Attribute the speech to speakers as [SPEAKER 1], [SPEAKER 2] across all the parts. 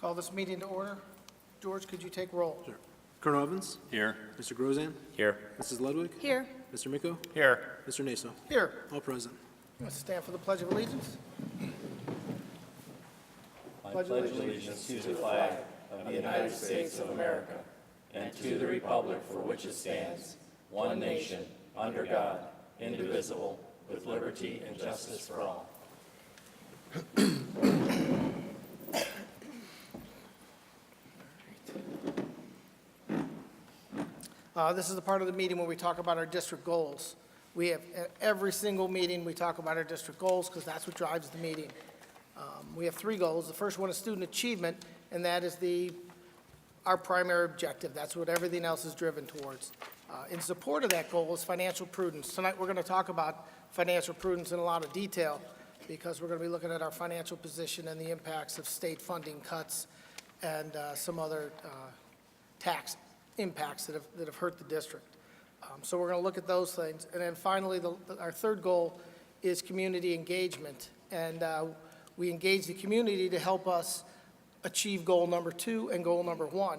[SPEAKER 1] Call this meeting to order. George, could you take roll?
[SPEAKER 2] Sure. Colonel Evans?
[SPEAKER 3] Here.
[SPEAKER 2] Mr. Grozan?
[SPEAKER 3] Here.
[SPEAKER 2] Mrs. Ludwig?
[SPEAKER 4] Here.
[SPEAKER 2] Mr. Miko?
[SPEAKER 3] Here.
[SPEAKER 2] Mr. Naso?
[SPEAKER 1] Here.
[SPEAKER 2] All present.
[SPEAKER 1] Let's stand for the Pledge of Allegiance.
[SPEAKER 5] I pledge allegiance to the flag of the United States of America and to the republic for which it stands, one nation, under God, indivisible, with liberty and justice for all.
[SPEAKER 1] This is the part of the meeting where we talk about our district goals. We have, at every single meeting, we talk about our district goals because that's what drives the meeting. We have 3 goals. The first one is student achievement, and that is our primary objective. That's what everything else is driven towards. In support of that goal is financial prudence. Tonight, we're going to talk about financial prudence in a lot of detail because we're going to be looking at our financial position and the impacts of state funding cuts and some other tax impacts that have hurt the district. So we're going to look at those things. And then finally, our third goal is community engagement. And we engage the community to help us achieve goal number 2 and goal number 1.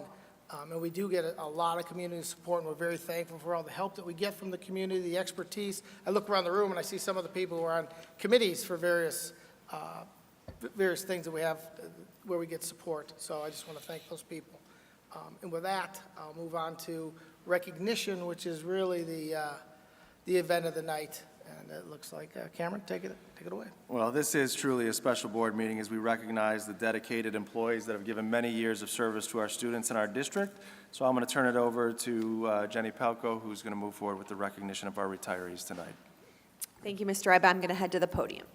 [SPEAKER 1] And we do get a lot of community support, and we're very thankful for all the help that we get from the community, the expertise. I look around the room and I see some of the people who are on committees for various things that we have where we get support. So I just want to thank those people. And with that, I'll move on to recognition, which is really the event of the night. And it looks like Cameron, take it away.
[SPEAKER 6] Well, this is truly a special board meeting as we recognize the dedicated employees that have given many years of service to our students in our district. So I'm going to turn it over to Jenny Pelko, who's going to move forward with the recognition of our retirees tonight.
[SPEAKER 4] Thank you, Mr. Iba. I'm going to head to the podium.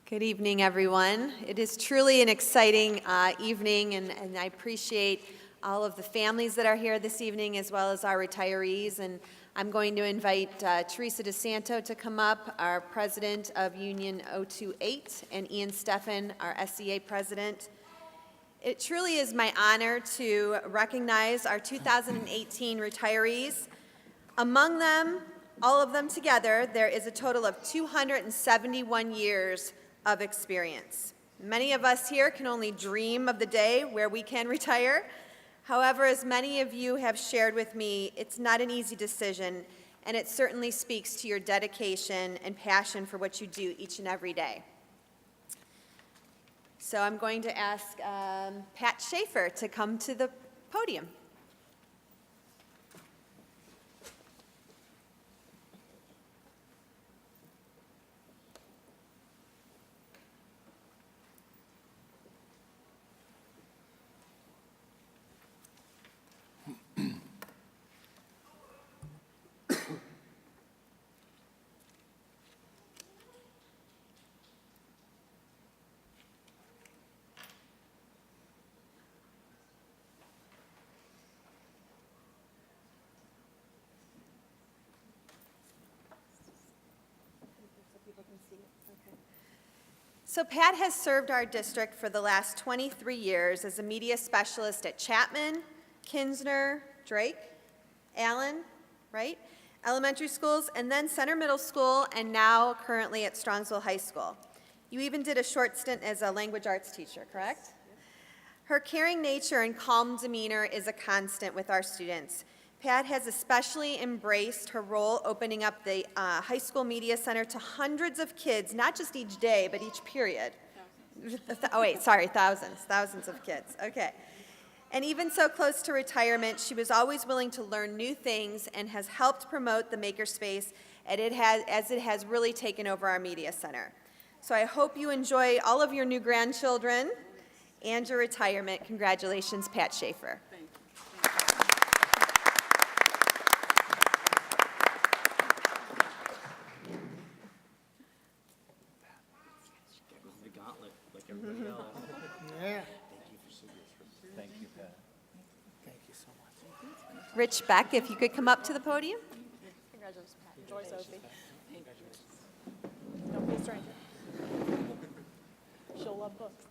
[SPEAKER 4] Good evening, everyone. It is truly an exciting evening, and I appreciate all of the families that are here this evening, as well as our retirees. And I'm going to invite Teresa DeSanto to come up, our president of Union 028, and Ian Steffen, our SEA president. It truly is my honor to recognize our 2018 retirees. Among them, all of them together, there is a total of 271 years of experience. Many of us here can only dream of the day where we can retire. However, as many of you have shared with me, it's not an easy decision, and it certainly speaks to your dedication and passion for what you do each and every day. So I'm going to ask Pat Schaefer to come to the podium. So Pat has served our district for the last 23 years as a media specialist at Chapman, Kinsner, Drake, Allen, right? Elementary schools, and then Center Middle School, and now currently at Strongsville High School. You even did a short stint as a language arts teacher, correct? Her caring nature and calm demeanor is a constant with our students. Pat has especially embraced her role opening up the high school media center to hundreds of kids, not just each day, but each period. Oh wait, sorry, thousands of kids, okay. And even so close to retirement, she was always willing to learn new things and has helped promote the makerspace as it has really taken over our media center. So I hope you enjoy all of your new grandchildren and your retirement. Congratulations, Pat Schaefer.
[SPEAKER 1] Yeah.
[SPEAKER 5] Thank you, Pat.
[SPEAKER 1] Thank you so much.
[SPEAKER 4] Rich Beck, if you could come up to the podium.
[SPEAKER 7] Congratulations, Pat. Enjoy, Sophie. Don't be a stranger. She'll love books.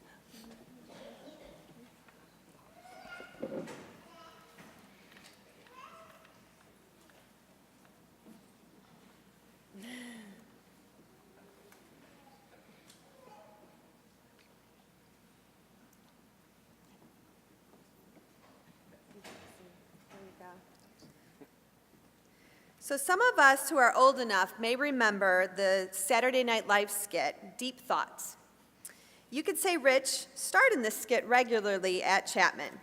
[SPEAKER 4] So some of us who are old enough may remember the Saturday Night Live skit, Deep Thoughts. You could say Rich starred in this skit regularly at Chapman.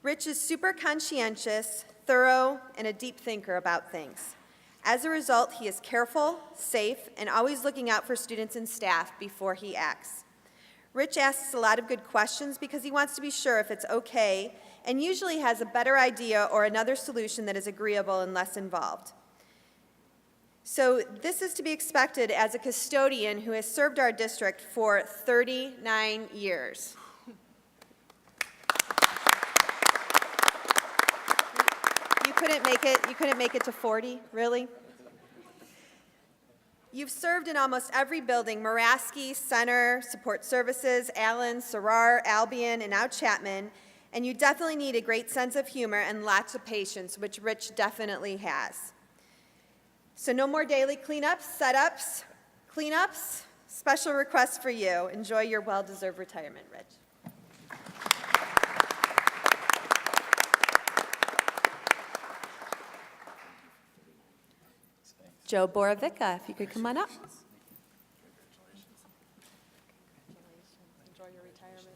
[SPEAKER 4] Rich is super conscientious, thorough, and a deep thinker about things. As a result, he is careful, safe, and always looking out for students and staff before he acts. Rich asks a lot of good questions because he wants to be sure if it's okay, and usually has a better idea or another solution that is agreeable and less involved. So this is to be expected as a custodian who has served our district for 39 years. You couldn't make it to 40, really? You've served in almost every building, Moraski, Center, Support Services, Allen, Sarrar, Albion, and now Chapman, and you definitely need a great sense of humor and lots of patience, which Rich definitely has. So no more daily cleanups, setups, cleanups, special requests for you. Enjoy your well-deserved retirement, Rich. Joe Borovica, if you could come on up.
[SPEAKER 7] Enjoy your retirement.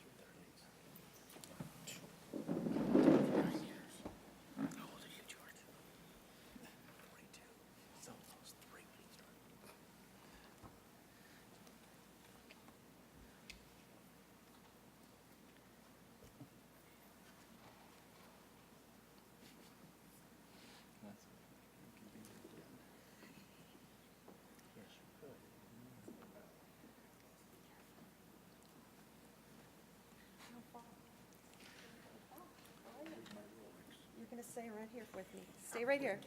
[SPEAKER 4] You're going to stay right here with me. Stay right here.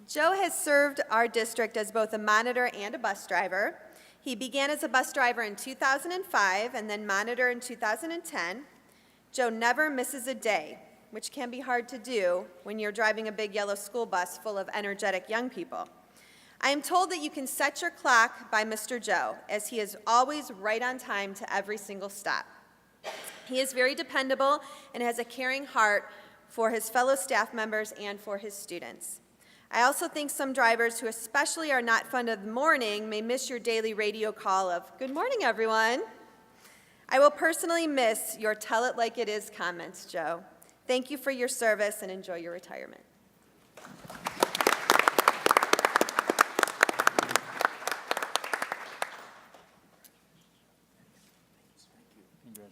[SPEAKER 4] Joe has served our district as both a monitor and a bus driver. He began as a bus driver in 2005 and then monitor in 2010. Joe never misses a day, which can be hard to do when you're driving a big yellow school bus full of energetic young people. I am told that you can set your clock by Mr. Joe, as he is always right on time to every single stop. He is very dependable and has a caring heart for his fellow staff members and for his students. I also think some drivers who especially are not fond of the morning may miss your daily radio call of, "Good morning, everyone." I will personally miss your tell it like it is comments, Joe. Thank you for your service and enjoy your retirement.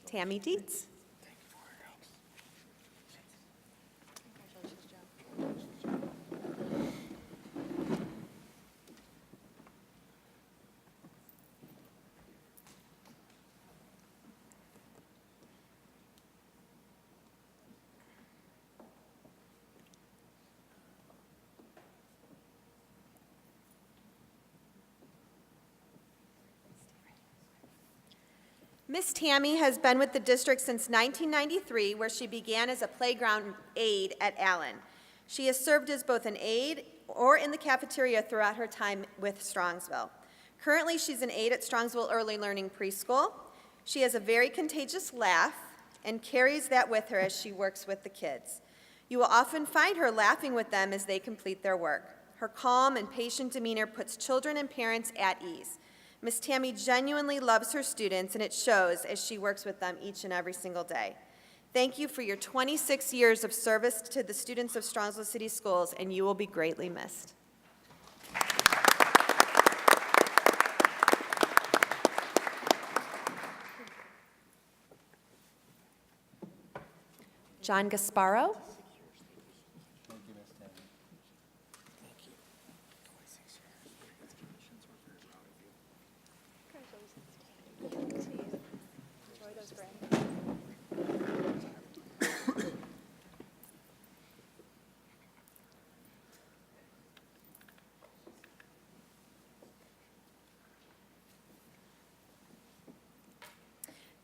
[SPEAKER 4] Tammy Dietz.
[SPEAKER 7] Congratulations, Joe.
[SPEAKER 4] Miss Tammy has been with the district since 1993, where she began as a playground aide at Allen. She has served as both an aide or in the cafeteria throughout her time with Strongsville. Currently, she's an aide at Strongsville Early Learning Preschool. She has a very contagious laugh and carries that with her as she works with the kids. You will often find her laughing with them as they complete their work. Her calm and patient demeanor puts children and parents at ease. Miss Tammy genuinely loves her students, and it shows as she works with them each and every single day. Thank you for your 26 years of service to the students of Strongsville City Schools, and you will be greatly missed. John Gasparo.
[SPEAKER 7] Enjoy those grandkids.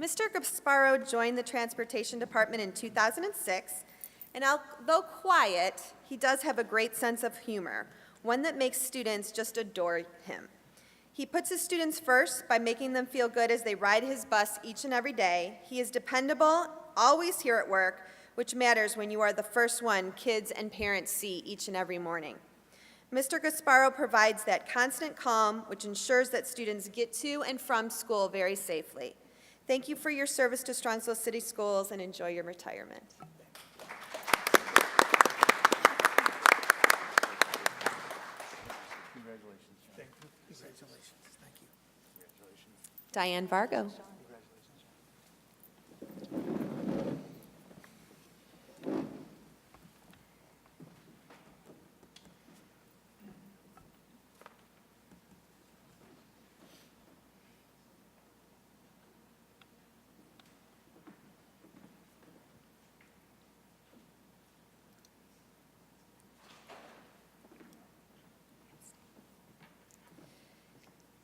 [SPEAKER 4] Mr. Gasparo joined the Transportation Department in 2006, and although quiet, he does have a great sense of humor, one that makes students just adore him. He puts his students first by making them feel good as they ride his bus each and every day. He is dependable, always here at work, which matters when you are the first one kids and parents see each and every morning. Mr. Gasparo provides that constant calm, which ensures that students get to and from school very safely. Thank you for your service to Strongsville City Schools, and enjoy your retirement.
[SPEAKER 1] Congratulations, thank you.
[SPEAKER 4] Diane Vargo.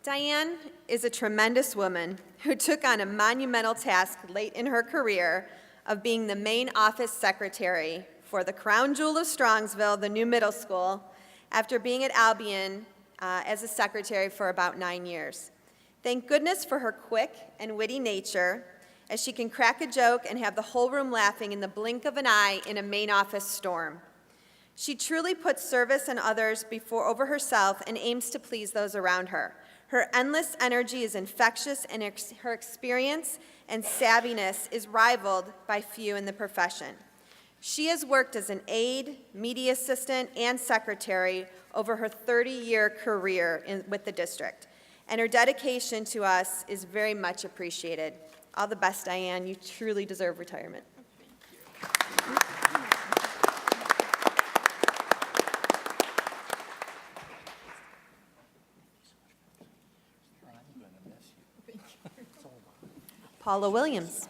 [SPEAKER 4] Diane is a tremendous woman who took on a monumental task late in her career of being the main office secretary for the crown jewel of Strongsville, the new middle school, after being at Albion as a secretary for about 9 years. Thank goodness for her quick and witty nature, as she can crack a joke and have the whole room laughing in the blink of an eye in a main office storm. She truly puts service and others over herself and aims to please those around her. Her endless energy is infectious, and her experience and savviness is rivaled by few in the profession. She has worked as an aide, media assistant, and secretary over her 30-year career with the district, and her dedication to us is very much appreciated. All the best, Diane. You truly deserve retirement. Paula Williams.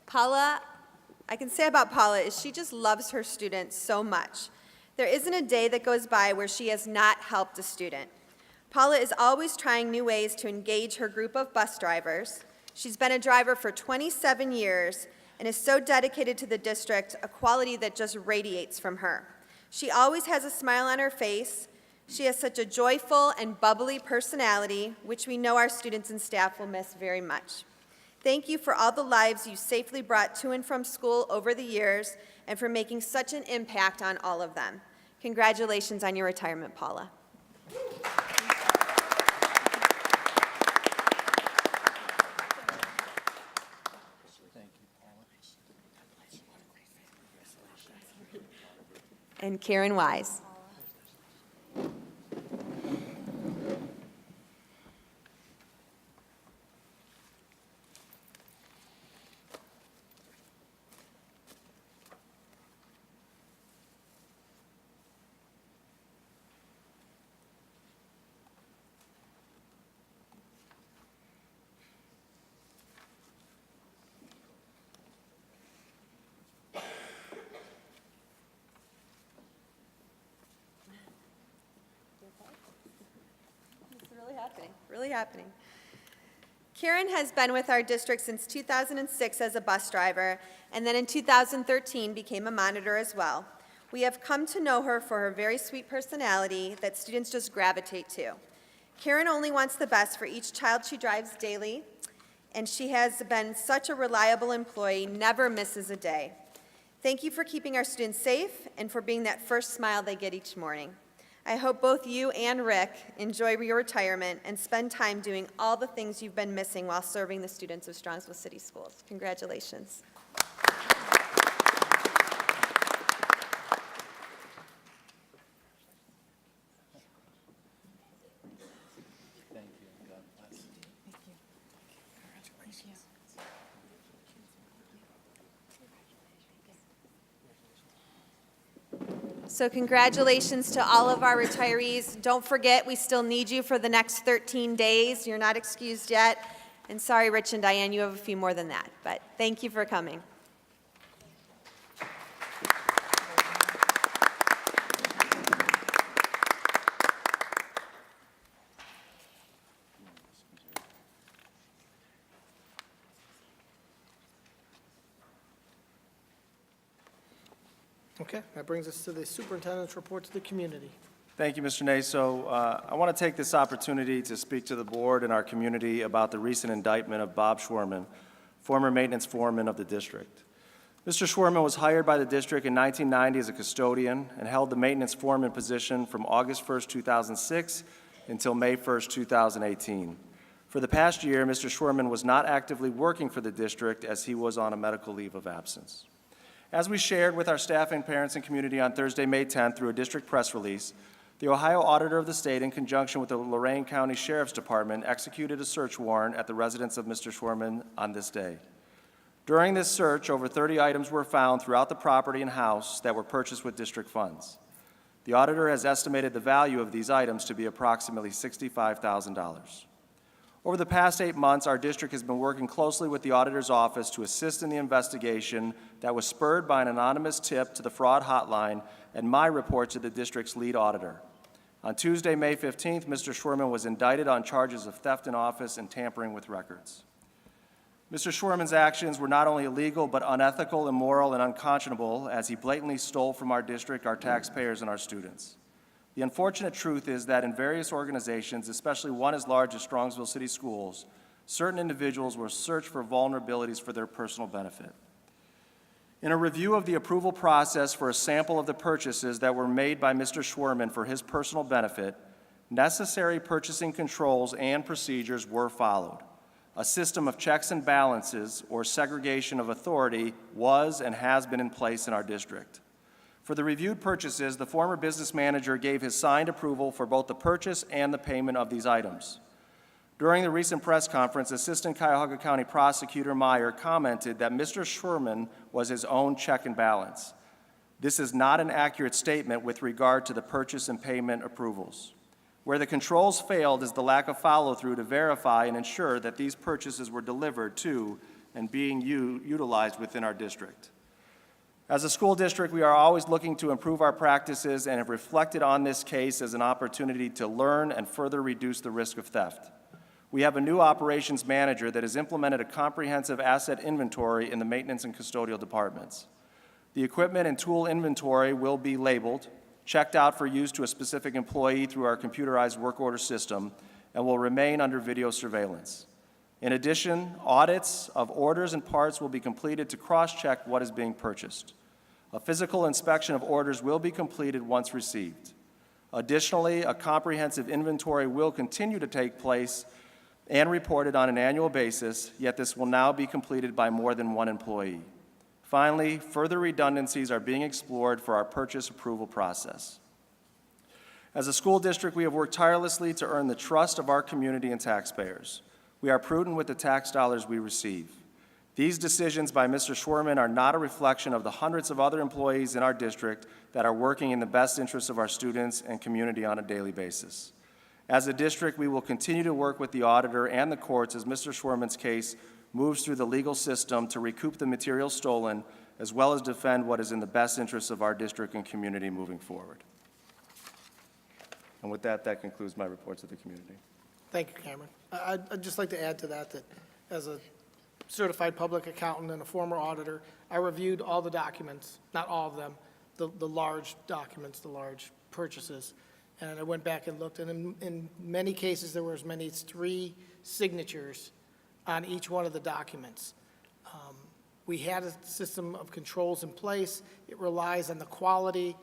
[SPEAKER 4] Paula, I can say about Paula is she just loves her students so much. There isn't a day that goes by where she has not helped a student. Paula is always trying new ways to engage her group of bus drivers. She's been a driver for 27 years and is so dedicated to the district, a quality that just radiates from her. She always has a smile on her face. She has such a joyful and bubbly personality, which we know our students and staff will miss very much. Thank you for all the lives you safely brought to and from school over the years, and for making such an impact on all of them. Congratulations on your retirement, Paula. And Karen Wise. Really happening. Karen has been with our district since 2006 as a bus driver, and then in 2013 became a monitor as well. We have come to know her for her very sweet personality that students just gravitate to. Karen only wants the best for each child she drives daily, and she has been such a reliable employee, never misses a day. Thank you for keeping our students safe and for being that first smile they get each morning. I hope both you and Rick enjoy your retirement and spend time doing all the things you've been missing while serving the students of Strongsville City Schools. Congratulations.
[SPEAKER 5] Thank you. God bless.
[SPEAKER 4] So congratulations to all of our retirees. Don't forget, we still need you for the next 13 days. You're not excused yet. And sorry, Rich and Diane, you have a few more than that. But thank you for coming.
[SPEAKER 1] Okay, that brings us to the superintendent's report to the community.
[SPEAKER 6] Thank you, Mr. Naso. I want to take this opportunity to speak to the board and our community about the recent indictment of Bob Schwerman, former maintenance foreman of the district. Mr. Schwerman was hired by the district in 1990 as a custodian and held the maintenance foreman position from August 1st, 2006 until May 1st, 2018. For the past year, Mr. Schwerman was not actively working for the district as he was on a medical leave of absence. As we shared with our staff and parents and community on Thursday, May 10th through a district press release, the Ohio Auditor of the State, in conjunction with the Lorain County Sheriff's Department, executed a search warrant at the residence of Mr. Schwerman on this day. During this search, over 30 items were found throughout the property and house that were purchased with district funds. The auditor has estimated the value of these items to be approximately $65,000. Over the past 8 months, our district has been working closely with the auditor's office to assist in the investigation that was spurred by an anonymous tip to the fraud hotline and my report to the district's lead auditor. On Tuesday, May 15th, Mr. Schwerman was indicted on charges of theft in office and tampering with records. Mr. Schwerman's actions were not only illegal, but unethical, immoral, and unconscionable, as he blatantly stole from our district, our taxpayers, and our students. The unfortunate truth is that in various organizations, especially one as large as Strongsville City Schools, certain individuals will search for vulnerabilities for their personal benefit. In a review of the approval process for a sample of the purchases that were made by Mr. Schwerman for his personal benefit, necessary purchasing controls and procedures were followed. A system of checks and balances, or segregation of authority, was and has been in place in our district. For the reviewed purchases, the former business manager gave his signed approval for both the purchase and the payment of these items. During the recent press conference, Assistant Cuyahoga County Prosecutor Meyer commented that Mr. Schwerman was his own check and balance. This is not an accurate statement with regard to the purchase and payment approvals. Where the controls failed is the lack of follow-through to verify and ensure that these purchases were delivered to and being utilized within our district. As a school district, we are always looking to improve our practices and have reflected on this case as an opportunity to learn and further reduce the risk of theft. We have a new operations manager that has implemented a comprehensive asset inventory in the maintenance and custodial departments. The equipment and tool inventory will be labeled, checked out for use to a specific employee through our computerized work order system, and will remain under video surveillance. In addition, audits of orders and parts will be completed to cross-check what is being purchased. A physical inspection of orders will be completed once received. Additionally, a comprehensive inventory will continue to take place and reported on an annual basis, yet this will now be completed by more than one employee. Finally, further redundancies are being explored for our purchase approval process. As a school district, we have worked tirelessly to earn the trust of our community and taxpayers. We are prudent with the tax dollars we receive. These decisions by Mr. Schwerman are not a reflection of the hundreds of other employees in our district that are working in the best interests of our students and community on a daily basis. As a district, we will continue to work with the auditor and the courts as Mr. Schwerman's case moves through the legal system to recoup the material stolen, as well as defend what is in the best interests of our district and community moving forward. And with that, that concludes my report to the community.
[SPEAKER 1] Thank you, Cameron. I'd just like to add to that as a certified public accountant and a former auditor, I reviewed all the documents, not all of them, the large documents, the large purchases, and I went back and looked, and in many cases, there were as many as 3 signatures on each one of the documents. We had a system of controls in place. It relies on the quality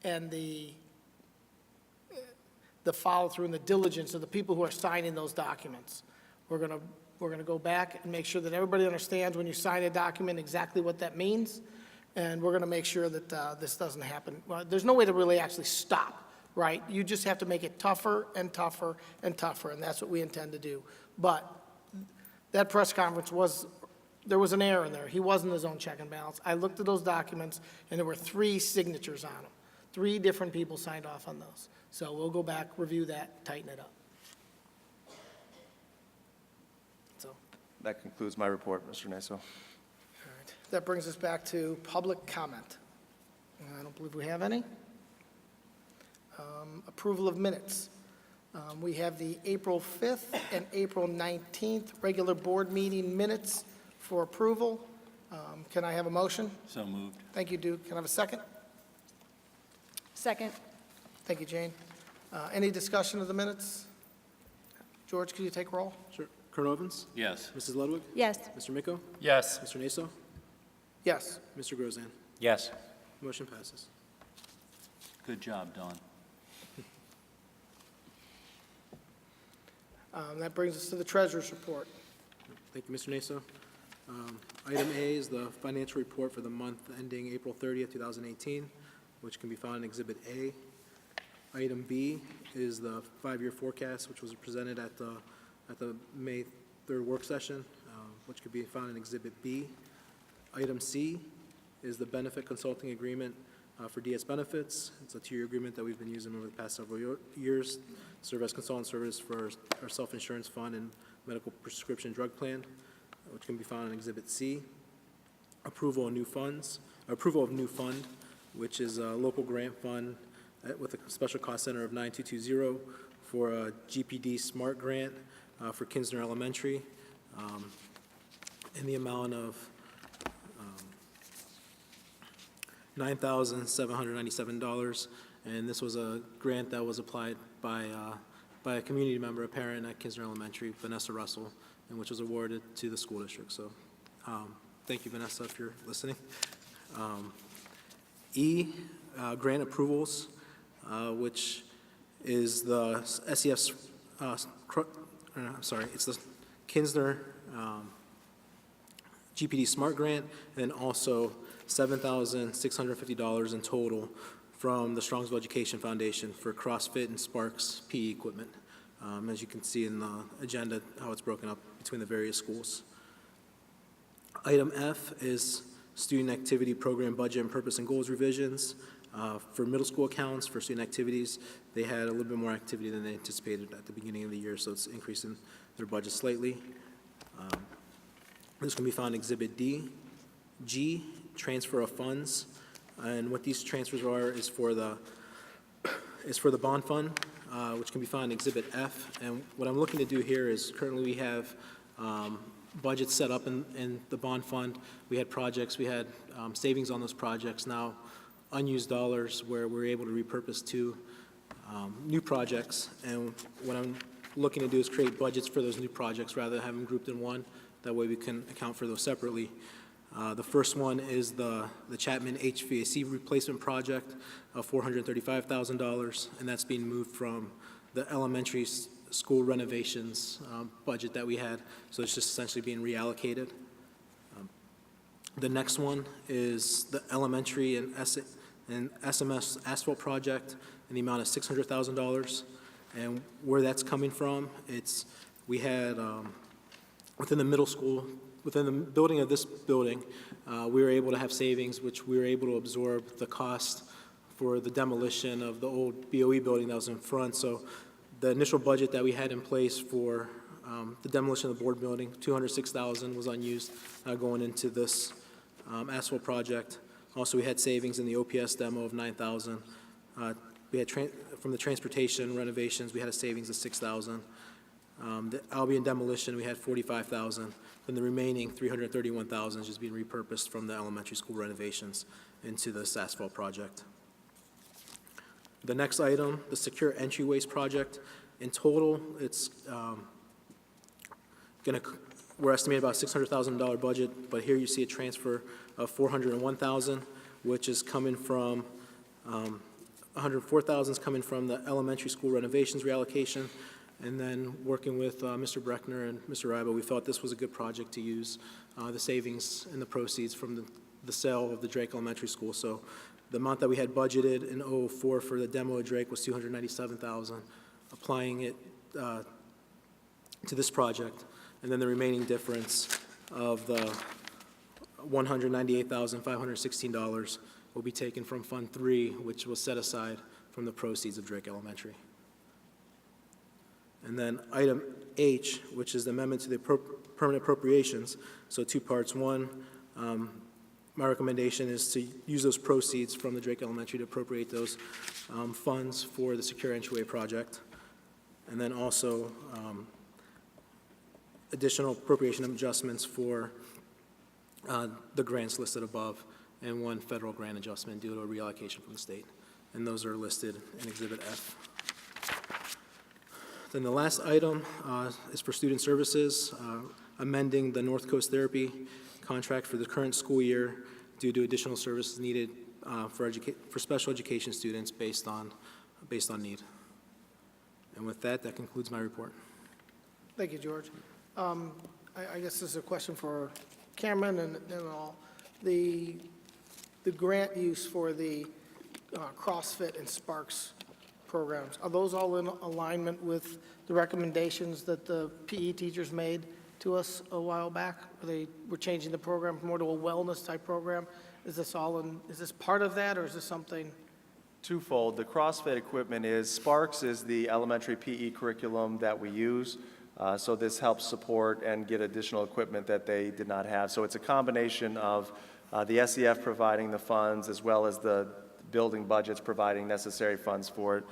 [SPEAKER 1] and the follow-through and the diligence of the people who are signing those documents. We're gonna go back and make sure that everybody understands when you sign a document exactly what that means, and we're gonna make sure that this doesn't happen. Well, there's no way to really actually stop, right? You just have to make it tougher and tougher and tougher, and that's what we intend to do. But that press conference there was an error in there. He wasn't his own check and balance. I looked at those documents, and there were 3 signatures on them. 3 different people signed off on those. So we'll go back, review that, tighten it up. So,
[SPEAKER 6] That concludes my report, Mr. Naso.
[SPEAKER 1] all right. That brings us back to public comment. I don't believe we have any. Approval of minutes. We have the April 5th and April 19th regular board meeting minutes for approval. Can I have a motion?
[SPEAKER 5] So moved.
[SPEAKER 1] Thank you, Duke. Can I have a second?
[SPEAKER 7] Second.
[SPEAKER 1] Thank you, Jane. Any discussion of the minutes? George, could you take roll?
[SPEAKER 2] Sure. Colonel Evans?
[SPEAKER 5] Yes.
[SPEAKER 2] Mrs. Ludwig?
[SPEAKER 7] Yes.
[SPEAKER 2] Mr. Miko?
[SPEAKER 5] Yes.
[SPEAKER 2] Mr. Naso?
[SPEAKER 1] Yes.
[SPEAKER 2] Mr. Grozan?
[SPEAKER 5] Yes.
[SPEAKER 2] Motion passes.
[SPEAKER 5] Good job, Dawn.
[SPEAKER 1] That brings us to the treasurer's report.
[SPEAKER 2] Thank you, Mr. Naso. Item A is the financial report for the month ending April 30th, 2018, which can be found in Exhibit A. Item B is the five-year forecast, which was presented at the May 3rd work session, which could be found in Exhibit B. Item C is the benefit consulting agreement for DS Benefits. It's a two-year agreement that we've been using over the past several years, serve as consultant service for our self-insurance fund and medical prescription drug plan, which can be found in Exhibit C. Approval of new fund, which is a local grant fund with a special cost center of 9220 for a GPD Smart Grant for Kinsner Elementary in the amount of $9,797. And this was a grant that was applied by a community member, a parent at Kinsner Elementary, Vanessa Russell, and which was awarded to the school district. So thank you, Vanessa, if you're listening. Grant approvals, which is the SES, it's the Kinsner GPD Smart Grant, and also $7,650 in total from the Strongsville Education Foundation for CrossFit and Sparks PE equipment. As you can see in the agenda, how it's broken up between the various schools. Item F is student activity program budget and purpose and goals revisions. For middle school accounts, for student activities, they had a little bit more activity than they anticipated at the beginning of the year, so it's increasing their budget slightly. This can be found in Exhibit D. G, transfer of funds, and what these transfers are is for the bond fund, which can be found in Exhibit F. And what I'm looking to do here is currently we have budgets set up in the bond fund. We had projects, we had savings on those projects. Now, unused dollars where we're able to repurpose to new projects. And what I'm looking to do is create budgets for those new projects rather than have them grouped in one. That way we can account for those separately. The first one is the Chapman HVAC replacement project of $435,000, and that's being moved from the elementary school renovations budget that we had, so it's just essentially being reallocated. The next one is the elementary and SMS asphalt project in the amount of $600,000, and where that's coming from, we had within the middle school, within the building of this building, we were able to have savings, which we were able to absorb the cost for the demolition of the old BOE building that was in front. So the initial budget that we had in place for the demolition of the board building, $206,000 was unused going into this asphalt project. Also, we had savings in the OPS demo of $9,000. We had from the transportation renovations, we had a savings of $6,000. The Albion demolition, we had $45,000. Then the remaining $331,000 is just being repurposed from the elementary school renovations into this asphalt project. The next item, the secure entryways project. In total, it's we're estimating about $600,000 budget, but here you see a transfer of $401,000, which is coming from $104,000 is coming from the elementary school renovations reallocation. And then working with Mr. Breckner and Mr. Rybo, we thought this was a good project to use the savings and the proceeds from the sale of the Drake Elementary School. So the amount that we had budgeted in 2004 for the demo of Drake was $297,000, applying it to this project. And then the remaining difference of the $198,516 will be taken from Fund 3, which was set aside from the proceeds of Drake Elementary. And then item H, which is the amendment to the permanent appropriations. So two parts. One, my recommendation is to use those proceeds from the Drake Elementary to appropriate those funds for the secure entryway project. And then also additional appropriation adjustments for the grants listed above, and one federal grant adjustment due to a reallocation from the state. and those are listed in Exhibit F. Then the last item is for student services, amending the North Coast Therapy contract for the current school year due to additional services needed for special education students based on need. And with that, that concludes my report.
[SPEAKER 1] Thank you, George. I guess this is a question for Cameron and all. The grant use for the CrossFit and Sparks programs, are those all in alignment with the recommendations that the PE teachers made to us a while back? We're changing the program more to a wellness type program. Is this part of that, or is this something?
[SPEAKER 6] Twofold. The CrossFit equipment Sparks is the elementary PE curriculum that we use. So this helps support and get additional equipment that they did not have. So it's a combination of the SEF providing the funds as well as the building budgets providing necessary funds for it.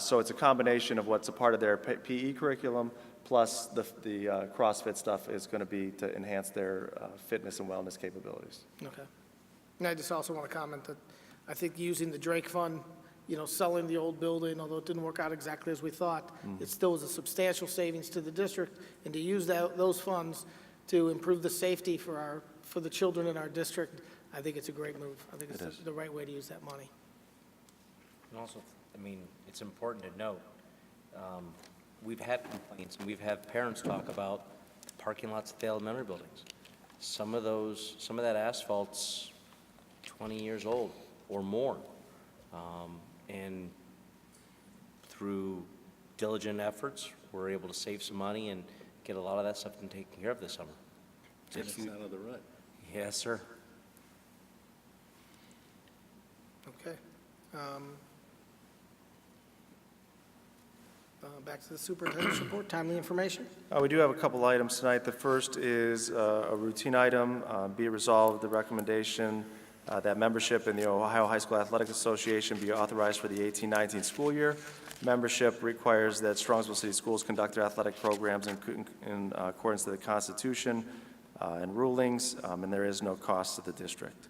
[SPEAKER 6] So it's a combination of what's a part of their PE curriculum plus the CrossFit stuff is going to be to enhance their fitness and wellness capabilities.
[SPEAKER 1] Okay. And I just also want to comment that I think using the Drake Fund, selling the old building, although it didn't work out exactly as we thought, it still was a substantial savings to the district, and to use those funds to improve the safety for the children in our district, I think it's a great move. I think it's the right way to use that money.
[SPEAKER 3] And also, it's important to note, we've had complaints, and we've had parents talk about parking lots at the elementary buildings. Some of that asphalt's 20 years old or more. And through diligent efforts, we're able to save some money and get a lot of that stuff taken care of this summer.
[SPEAKER 5] Get us out of the rut.
[SPEAKER 3] Yes, sir.
[SPEAKER 1] Okay. Back to the superintendent's report, timely information.
[SPEAKER 6] We do have a couple items tonight. The first is a routine item. Be it resolved, the recommendation that membership in the Ohio High School Athletic Association be authorized for the 18-19 school year. Membership requires that Strongsville City Schools conduct their athletic programs in accordance to the Constitution and rulings, and there is no cost to the district.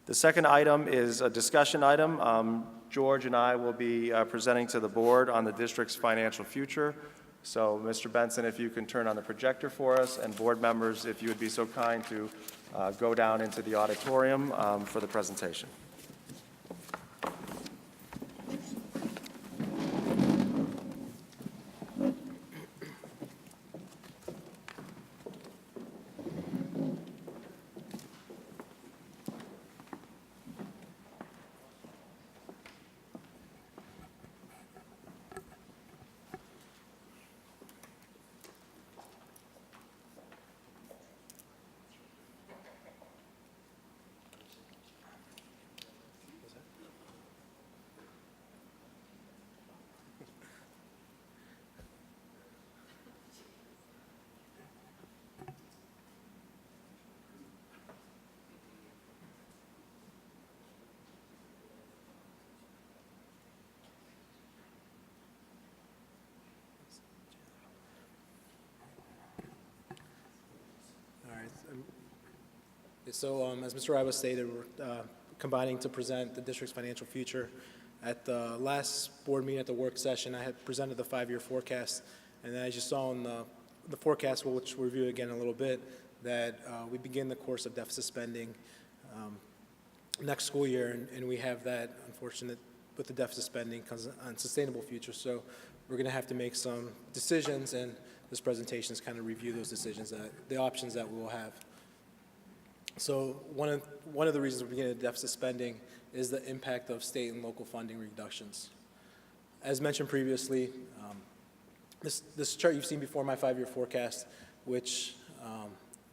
[SPEAKER 6] The second item is a discussion item. George and I will be presenting to the board on the district's financial future. So, Mr. Benson, if you can turn on the projector for us, and board members, if you would be so kind to go down into the auditorium for the presentation.
[SPEAKER 2] So as Mr. Riva stated, we're combining to present the district's financial future. At the last board meeting at the work session, I had presented the 5-year forecast, and then as you saw in the forecast, which we'll review again in a little bit, that we begin the course of deficit spending next school year, and we have that, unfortunate, with the deficit spending comes an unsustainable future. So we're going to have to make some decisions, and this presentation is kind of review those decisions, the options that we will have. So one of the reasons we're beginning the deficit spending is the impact of state and local funding reductions. As mentioned previously, this chart you've seen before, my 5-year forecast, which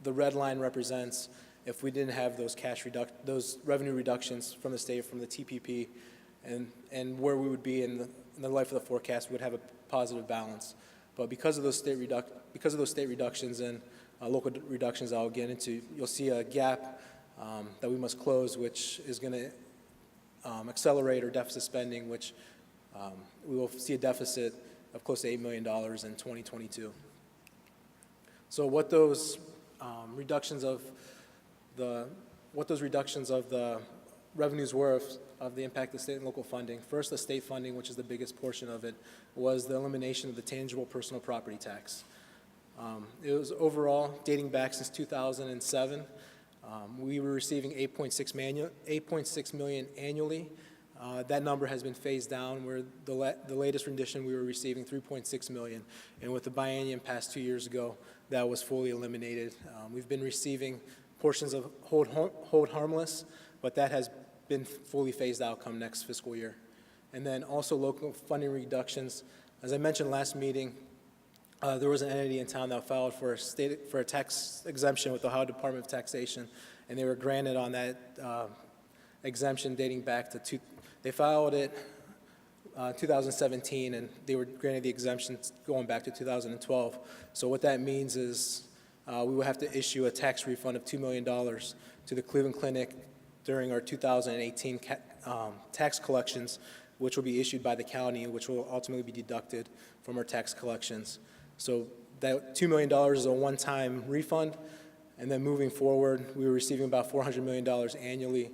[SPEAKER 2] the red line represents if we didn't have those revenue reductions from the state, from the TPP, and where we would be in the life of the forecast, we would have a positive balance. But because of those state reductions and local reductions I'll get into, you'll see a gap that we must close, which is going to accelerate our deficit spending, which we will see a deficit of close to $8 million in 2022. So what those reductions of the revenues were of the impact of state and local funding. First, the state funding, which is the biggest portion of it, was the elimination of the tangible personal property tax. It was overall dating back since 2007. We were receiving $8.6 million annually. That number has been phased down, where the latest rendition we were receiving $3.6 million, and with the biennium passed 2 years ago, that was fully eliminated. We've been receiving portions of hold harmless, but that has been fully phased out come next fiscal year. And then also local funding reductions. As I mentioned last meeting, there was an entity in town that filed for a tax exemption with the Ohio Department of Taxation, and they were granted on that exemption dating back to they filed it 2017, and they were granted the exemption going back to 2012. So what that means is we will have to issue a tax refund of $2 million to the Cleveland Clinic during our 2018 tax collections, which will be issued by the county, which will ultimately be deducted from our tax collections. So that $2 million is a one-time refund, and then moving forward, we were receiving about $400 million annually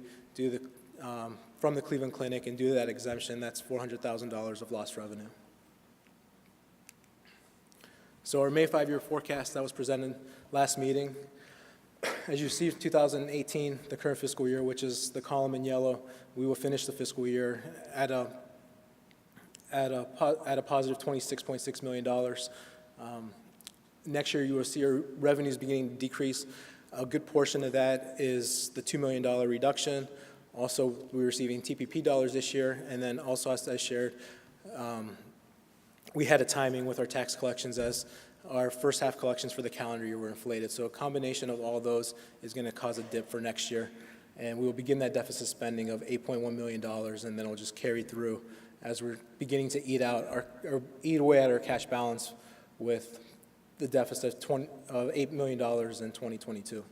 [SPEAKER 2] from the Cleveland Clinic, and due to that exemption, that's $400,000 of lost revenue. So our May 5-year forecast that was presented last meeting, as you see, 2018, the current fiscal year, which is the column in yellow, we will finish the fiscal year at a positive $26.6 million. Next year, you will see our revenues beginning to decrease. A good portion of that is the $2 million reduction. Also, we're receiving TPP dollars this year, and then also, as I shared, we had a timing with our tax collections as our first half collections for the calendar year were inflated. So a combination of all those is going to cause a dip for next year, and we will begin that deficit spending of $8.1 million, and then it'll just carry through as we're beginning to eat away at our cash balance with the deficit of $8 million in 2022.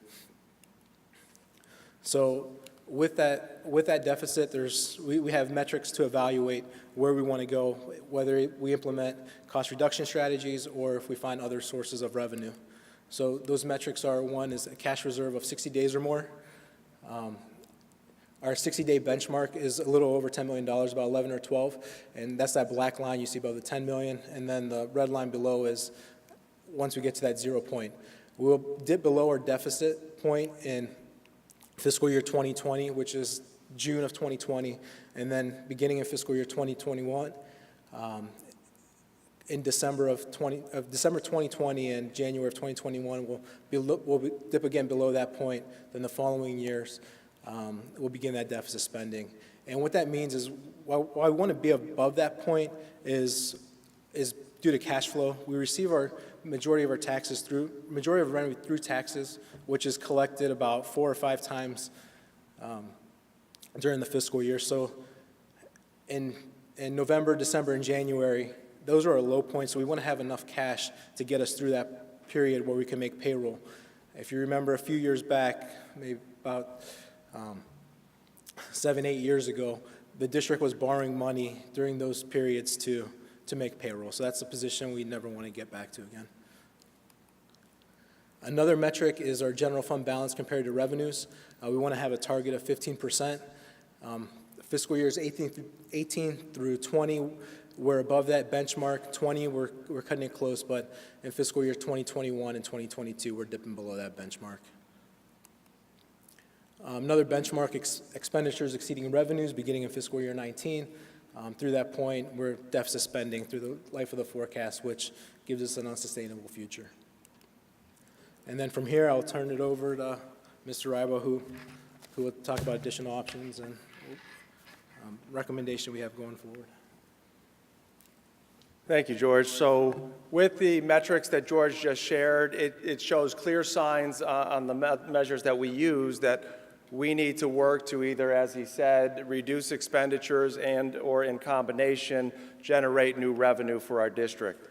[SPEAKER 2] So with that deficit, we have metrics to evaluate where we want to go, whether we implement cost reduction strategies or if we find other sources of revenue. So those metrics are, one is a cash reserve of 60 days or more. Our 60-day benchmark is a little over $10 million, about 11 or 12, and that's that black line you see above the 10 million, and then the red line below is once we get to that 0 point. We'll dip below our deficit point in fiscal year 2020, which is June of 2020, and then beginning in fiscal year 2021, in December 2020 and January of 2021, we'll dip again below that point. Then the following years, we'll begin that deficit spending. And what that means is, while I want to be above that point is due to cash flow. We receive our majority of revenue through taxes, which is collected about 4 or 5 times during the fiscal year. So in November, December, and January, those are our low points. So we want to have enough cash to get us through that period where we can make payroll. If you remember a few years back, maybe about 7, 8 years ago, the district was borrowing money during those periods to make payroll. So that's a position we never want to get back to again. Another metric is our general fund balance compared to revenues. We want to have a target of 15%. Fiscal years 18 through 20, we're above that benchmark. 20, we're cutting it close, but in fiscal year 2021 and 2022, we're dipping below that benchmark. Another benchmark, expenditures exceeding revenues beginning in fiscal year 19. Through that point, we're deficit spending through the life of the forecast, which gives us an unsustainable future. And then from here, I'll turn it over to Mr. Rybo, who will talk about additional options and recommendation we have going forward.
[SPEAKER 6] Thank you, George. So with the metrics that George just shared, it shows clear signs on the measures that we use that we need to work to either, as he said, reduce expenditures and or in combination generate new revenue for our district.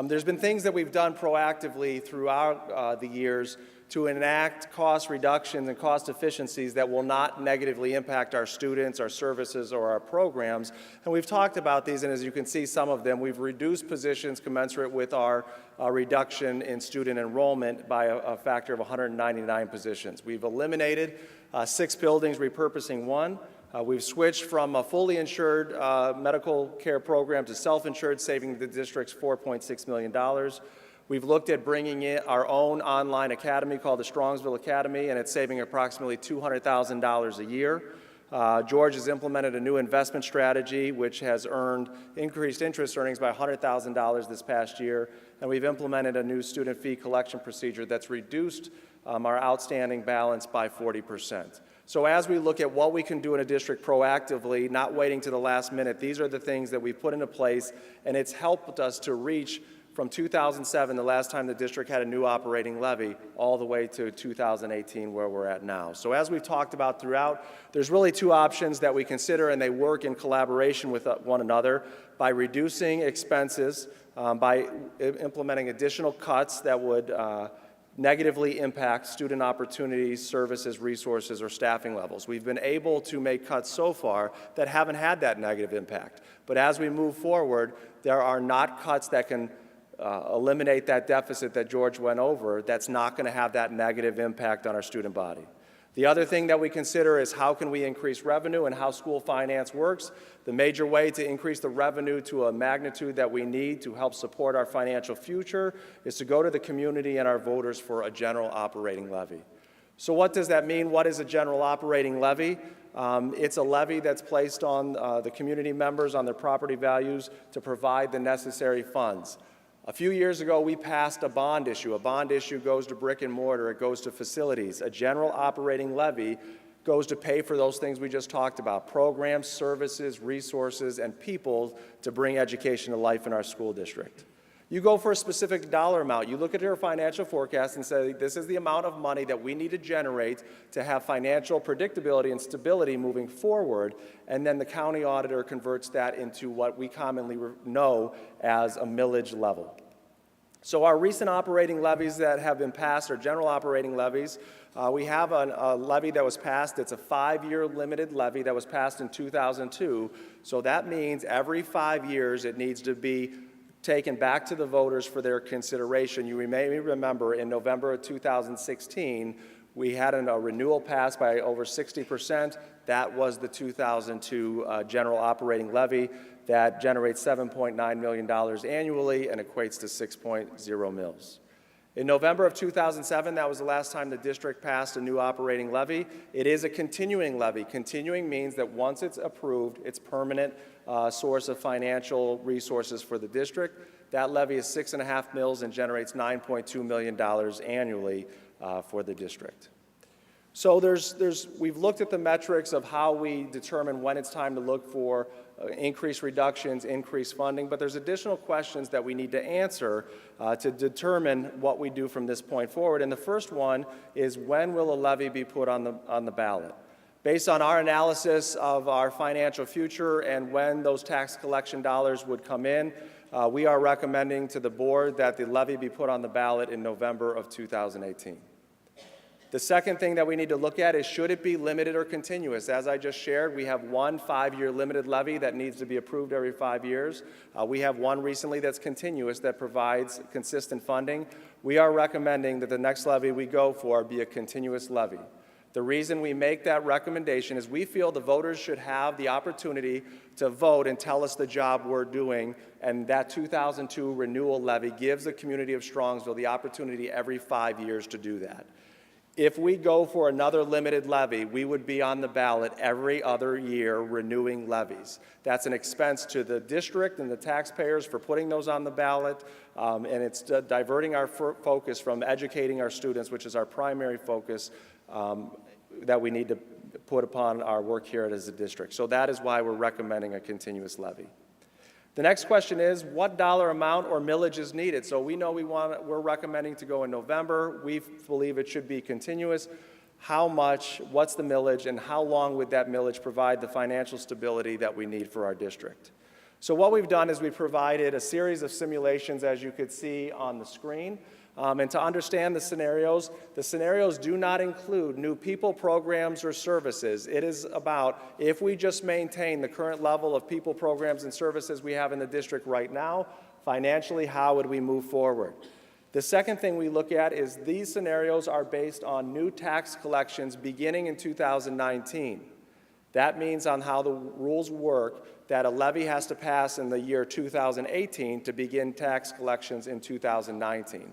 [SPEAKER 6] There's been things that we've done proactively throughout the years to enact cost reductions and cost efficiencies that will not negatively impact our students, our services, or our programs. And we've talked about these, and as you can see, some of them, we've reduced positions commensurate with our reduction in student enrollment by a factor of 199 positions. We've eliminated 6 buildings, repurposing 1. We've switched from a fully insured medical care program to self-insured, saving the districts $4.6 million. We've looked at bringing in our own online academy called the Strongsville Academy, and it's saving approximately $200,000 a year. George has implemented a new investment strategy, which has earned increased interest earnings by $100,000 this past year, and we've implemented a new student fee collection procedure that's reduced our outstanding balance by 40%. So as we look at what we can do in a district proactively, not waiting to the last minute, these are the things that we've put into place, and it's helped us to reach from 2007, the last time the district had a new operating levy, all the way to 2018, where we're at now. So as we've talked about throughout, there's really two options that we consider, and they work in collaboration with one another by reducing expenses, by implementing additional cuts that would negatively impact student opportunities, services, resources, or staffing levels. We've been able to make cuts so far that haven't had that negative impact. But as we move forward, there are not cuts that can eliminate that deficit that George went over that's not going to have that negative impact on our student body. The other thing that we consider is how can we increase revenue and how school finance works. The major way to increase the revenue to a magnitude that we need to help support our financial future is to go to the community and our voters for a general operating levy. So what does that mean? What is a general operating levy? It's a levy that's placed on the community members on their property values to provide the necessary funds. A few years ago, we passed a bond issue. A bond issue goes to brick and mortar. It goes to facilities. A general operating levy goes to pay for those things we just talked about: programs, services, resources, and people to bring education to life in our school district. You go for a specific dollar amount. You look at your financial forecast and say, this is the amount of money that we need to generate to have financial predictability and stability moving forward, and then the county auditor converts that into what we commonly know as a millage level. So our recent operating levies that have been passed are general operating levies. We have a levy that was passed. It's a 5-year limited levy that was passed in 2002. So that means every 5 years it needs to be taken back to the voters for their consideration. You may remember in November of 2016, we had a renewal passed by over 60%. That was the 2002 general operating levy that generates $7.9 million annually and equates to 6.0 mils. In November of 2007, that was the last time the district passed a new operating levy. It is a continuing levy. Continuing means that once it's approved, it's permanent source of financial resources for the district. That levy is 6.5 mils and generates $9.2 million annually for the district. So we've looked at the metrics of how we determine when it's time to look for increased reductions, increased funding, but there's additional questions that we need to answer to determine what we do from this point forward. And the first one is, when will a levy be put on the ballot? Based on our analysis of our financial future and when those tax collection dollars would come in, we are recommending to the board that the levy be put on the ballot in November of 2018. The second thing that we need to look at is, should it be limited or continuous? As I just shared, we have one 5-year limited levy that needs to be approved every 5 years. We have one recently that's continuous that provides consistent funding. We are recommending that the next levy we go for be a continuous levy. The reason we make that recommendation is we feel the voters should have the opportunity to vote and tell us the job we're doing, and that 2002 renewal levy gives the community of Strongsville the opportunity every 5 years to do that. If we go for another limited levy, we would be on the ballot every other year renewing levies. That's an expense to the district and the taxpayers for putting those on the ballot, and it's diverting our focus from educating our students, which is our primary focus that we need to put upon our work here as a district. So that is why we're recommending a continuous levy. The next question is, what dollar amount or millage is needed? So we know we're recommending to go in November. We believe it should be continuous. How much, what's the millage, and how long would that millage provide the financial stability that we need for our district? So what we've done is we've provided a series of simulations, as you could see on the screen. And to understand the scenarios do not include new people, programs, or services. It is about, if we just maintain the current level of people, programs, and services we have in the district right now, financially, how would we move forward? The second thing we look at is these scenarios are based on new tax collections beginning in 2019. That means on how the rules work that a levy has to pass in the year 2018 to begin tax collections in 2019.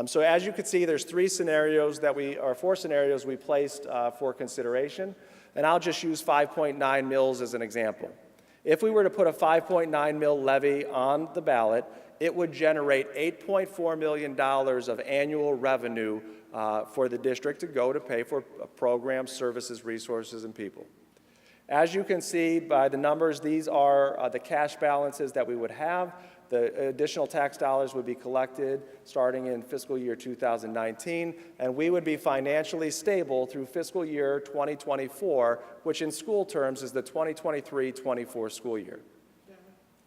[SPEAKER 6] So as you can see, there's four scenarios we placed for consideration, and I'll just use 5.9 mils as an example. If we were to put a 5.9 mil levy on the ballot, it would generate $8.4 million of annual revenue for the district to go to pay for programs, services, resources, and people. As you can see by the numbers, these are the cash balances that we would have. The additional tax dollars would be collected starting in fiscal year 2019, and we would be financially stable through fiscal year 2024, which in school terms is the 2023-24 school year.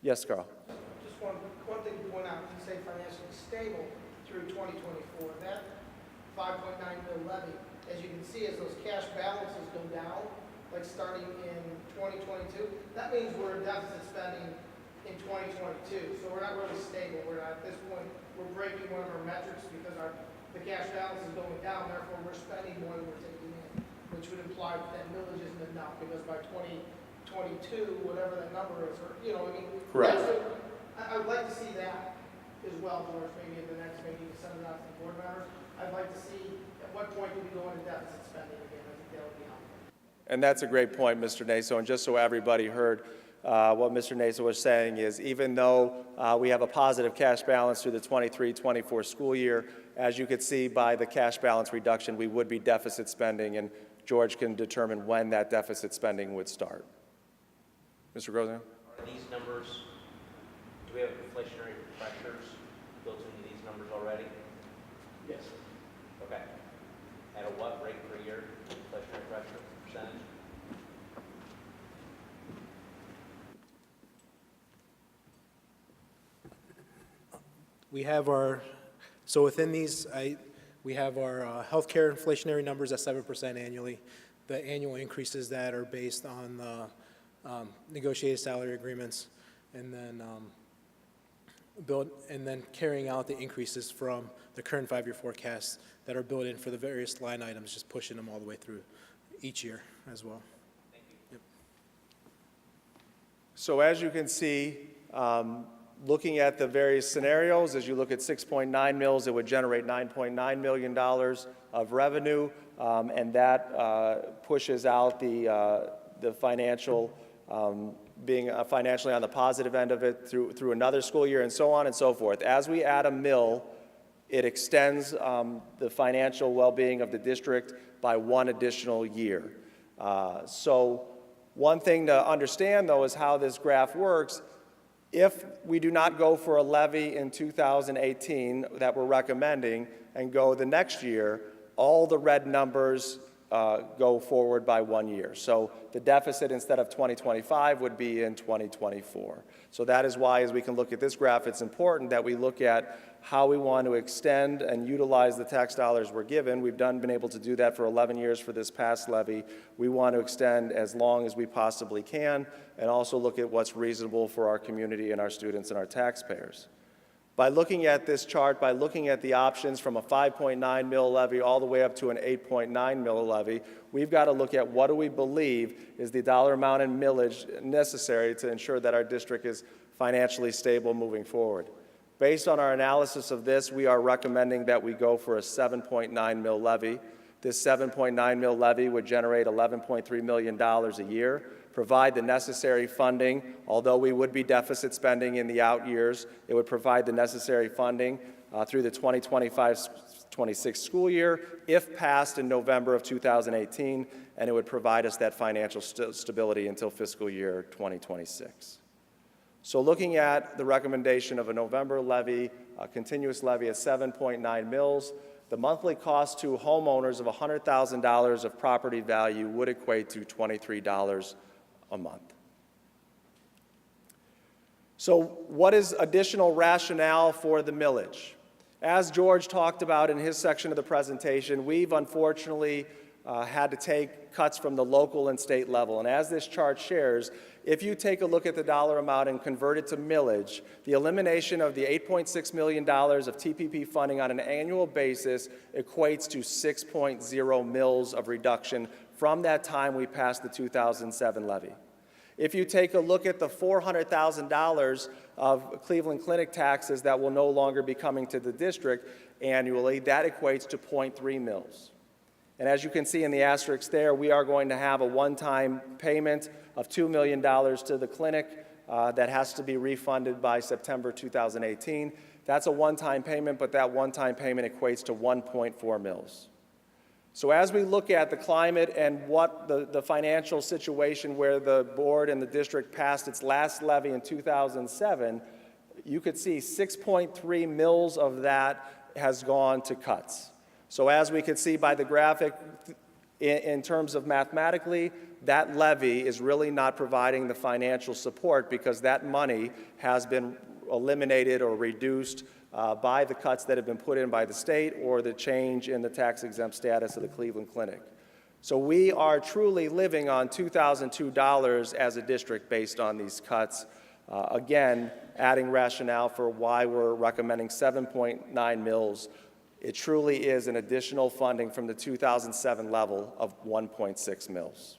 [SPEAKER 6] Yes, Carl?
[SPEAKER 1] Just one thing to point out, you say financially stable through 2024. That 5.9 mil levy, as you can see, as those cash balances go down, like starting in 2022, that means we're in deficit spending in 2022. So we're not really stable. We're not, at this point, we're breaking one of our metrics because the cash balance is going down. Therefore, we're spending more than we're taking in, which would imply that millage isn't enough because by 2022, whatever that number is, or, I mean.
[SPEAKER 6] Correct.
[SPEAKER 1] I would like to see that as well, George, maybe in the next meeting, to send it out to the board members. I'd like to see at what point do we go into deficit spending again. I think that would be helpful. And that's a great point, Mr. Naso. And just so everybody heard, what Mr. Naso was saying is even though we have a positive cash balance through the 23-24 school year, as you could see by the cash balance reduction, we would be deficit spending, and George can determine when that deficit spending would start. Mr. Grosjean?
[SPEAKER 3] Are these numbers, do we have inflationary pressures built into these numbers already?
[SPEAKER 6] Yes.
[SPEAKER 3] Okay. At a what rate per year, inflationary pressure percentage?
[SPEAKER 2] We have our, so within these, we have our healthcare inflationary numbers at 7% annually. The annual increases that are based on the negotiated salary agreements, and then carrying out the increases from the current 5-year forecasts that are built in for the various line items, just pushing them all the way through each year as well.
[SPEAKER 3] Thank you.
[SPEAKER 2] Yep.
[SPEAKER 6] So as you can see, looking at the various scenarios, as you look at 6.9 mils, it would generate $9.9 million of revenue, and that pushes out the financial, being financially on the positive end of it through another school year, and so on and so forth. As we add a mill, it extends the financial well-being of the district by one additional year. So one thing to understand, though, is how this graph works. If we do not go for a levy in 2018 that we're recommending and go the next year, all the red numbers go forward by 1 year. So the deficit instead of 2025 would be in 2024. So that is why, as we can look at this graph, it's important that we look at how we want to extend and utilize the tax dollars we're given. We've been able to do that for 11 years for this past levy. We want to extend as long as we possibly can, and also look at what's reasonable for our community and our students and our taxpayers. By looking at this chart, by looking at the options from a 5.9 mil levy all the way up to an 8.9 mil levy, we've got to look at what do we believe is the dollar amount in millage necessary to ensure that our district is financially stable moving forward. Based on our analysis of this, we are recommending that we go for a 7.9 mil levy. This 7.9 mil levy would generate $11.3 million a year, provide the necessary funding. Although we would be deficit spending in the out years, it would provide the necessary funding through the 2025-26 school year, if passed in November of 2018, and it would provide us that financial stability until fiscal year 2026. So looking at the recommendation of a November levy, a continuous levy at 7.9 mils, the monthly cost to homeowners of $100,000 of property value would equate to $23 a month. So what is additional rationale for the millage? As George talked about in his section of the presentation, we've unfortunately had to take cuts from the local and state level. And as this chart shares, if you take a look at the dollar amount and convert it to millage, the elimination of the $8.6 million of TPP funding on an annual basis equates to 6.0 mils of reduction from that time we passed the 2007 levy. If you take a look at the $400,000 of Cleveland Clinic taxes that will no longer be coming to the district annually, that equates to 0.3 mils. And as you can see in the asterisk there, we are going to have a one-time payment of $2 million to the clinic that has to be refunded by September 2018. That's a one-time payment, but that one-time payment equates to 1.4 mils. So as we look at the climate and what the financial situation where the board and the district passed its last levy in 2007, you could see 6.3 mils of that has gone to cuts. So as we could see by the graphic, in terms of mathematically, that levy is really not providing the financial support because that money has been eliminated or reduced by the cuts that have been put in by the state or the change in the tax-exempt status of the Cleveland Clinic. So we are truly living on $2,002 as a district based on these cuts. Again, adding rationale for why we're recommending 7.9 mils. It truly is an additional funding from the 2007 level of 1.6 mils.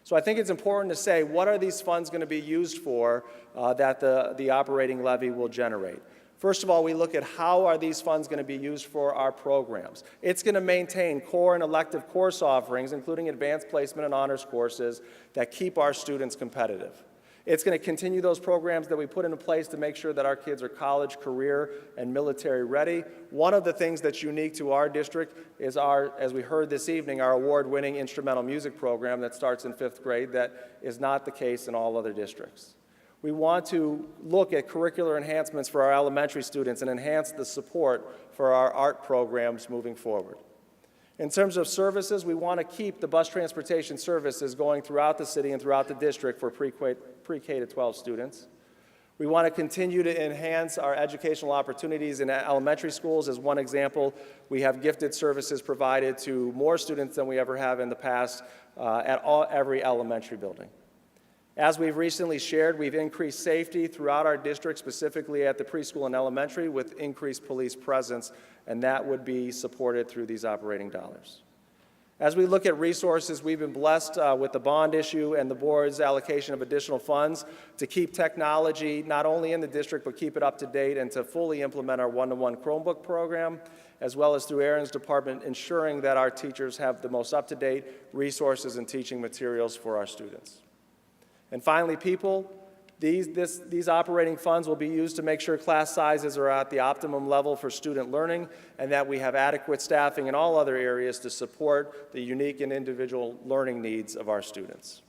[SPEAKER 6] So I think it's important to say, what are these funds going to be used for that the operating levy will generate? First of all, we look at how are these funds going to be used for our programs. It's going to maintain core and elective course offerings, including advanced placement and honors courses that keep our students competitive. It's going to continue those programs that we put into place to make sure that our kids are college, career, and military ready. One of the things that's unique to our district is as we heard this evening, our award-winning instrumental music program that starts in 5th grade that is not the case in all other districts. We want to look at curricular enhancements for our elementary students and enhance the support for our art programs moving forward. In terms of services, we want to keep the bus transportation services going throughout the city and throughout the district for pre-K to 12 students. We want to continue to enhance our educational opportunities in elementary schools. As one example, we have gifted services provided to more students than we ever have in the past at every elementary building. As we've recently shared, we've increased safety throughout our district, specifically at the preschool and elementary, with increased police presence, and that would be supported through these operating dollars. As we look at resources, we've been blessed with the bond issue and the board's allocation of additional funds to keep technology not only in the district, but keep it up to date and to fully implement our one-to-one Chromebook program, as well as through Aaron's department, ensuring that our teachers have the most up-to-date resources and teaching materials for our students. And finally, people, these operating funds will be used to make sure class sizes are at the optimum level for student learning and that we have adequate staffing in all other areas to support the unique and individual learning needs of our students.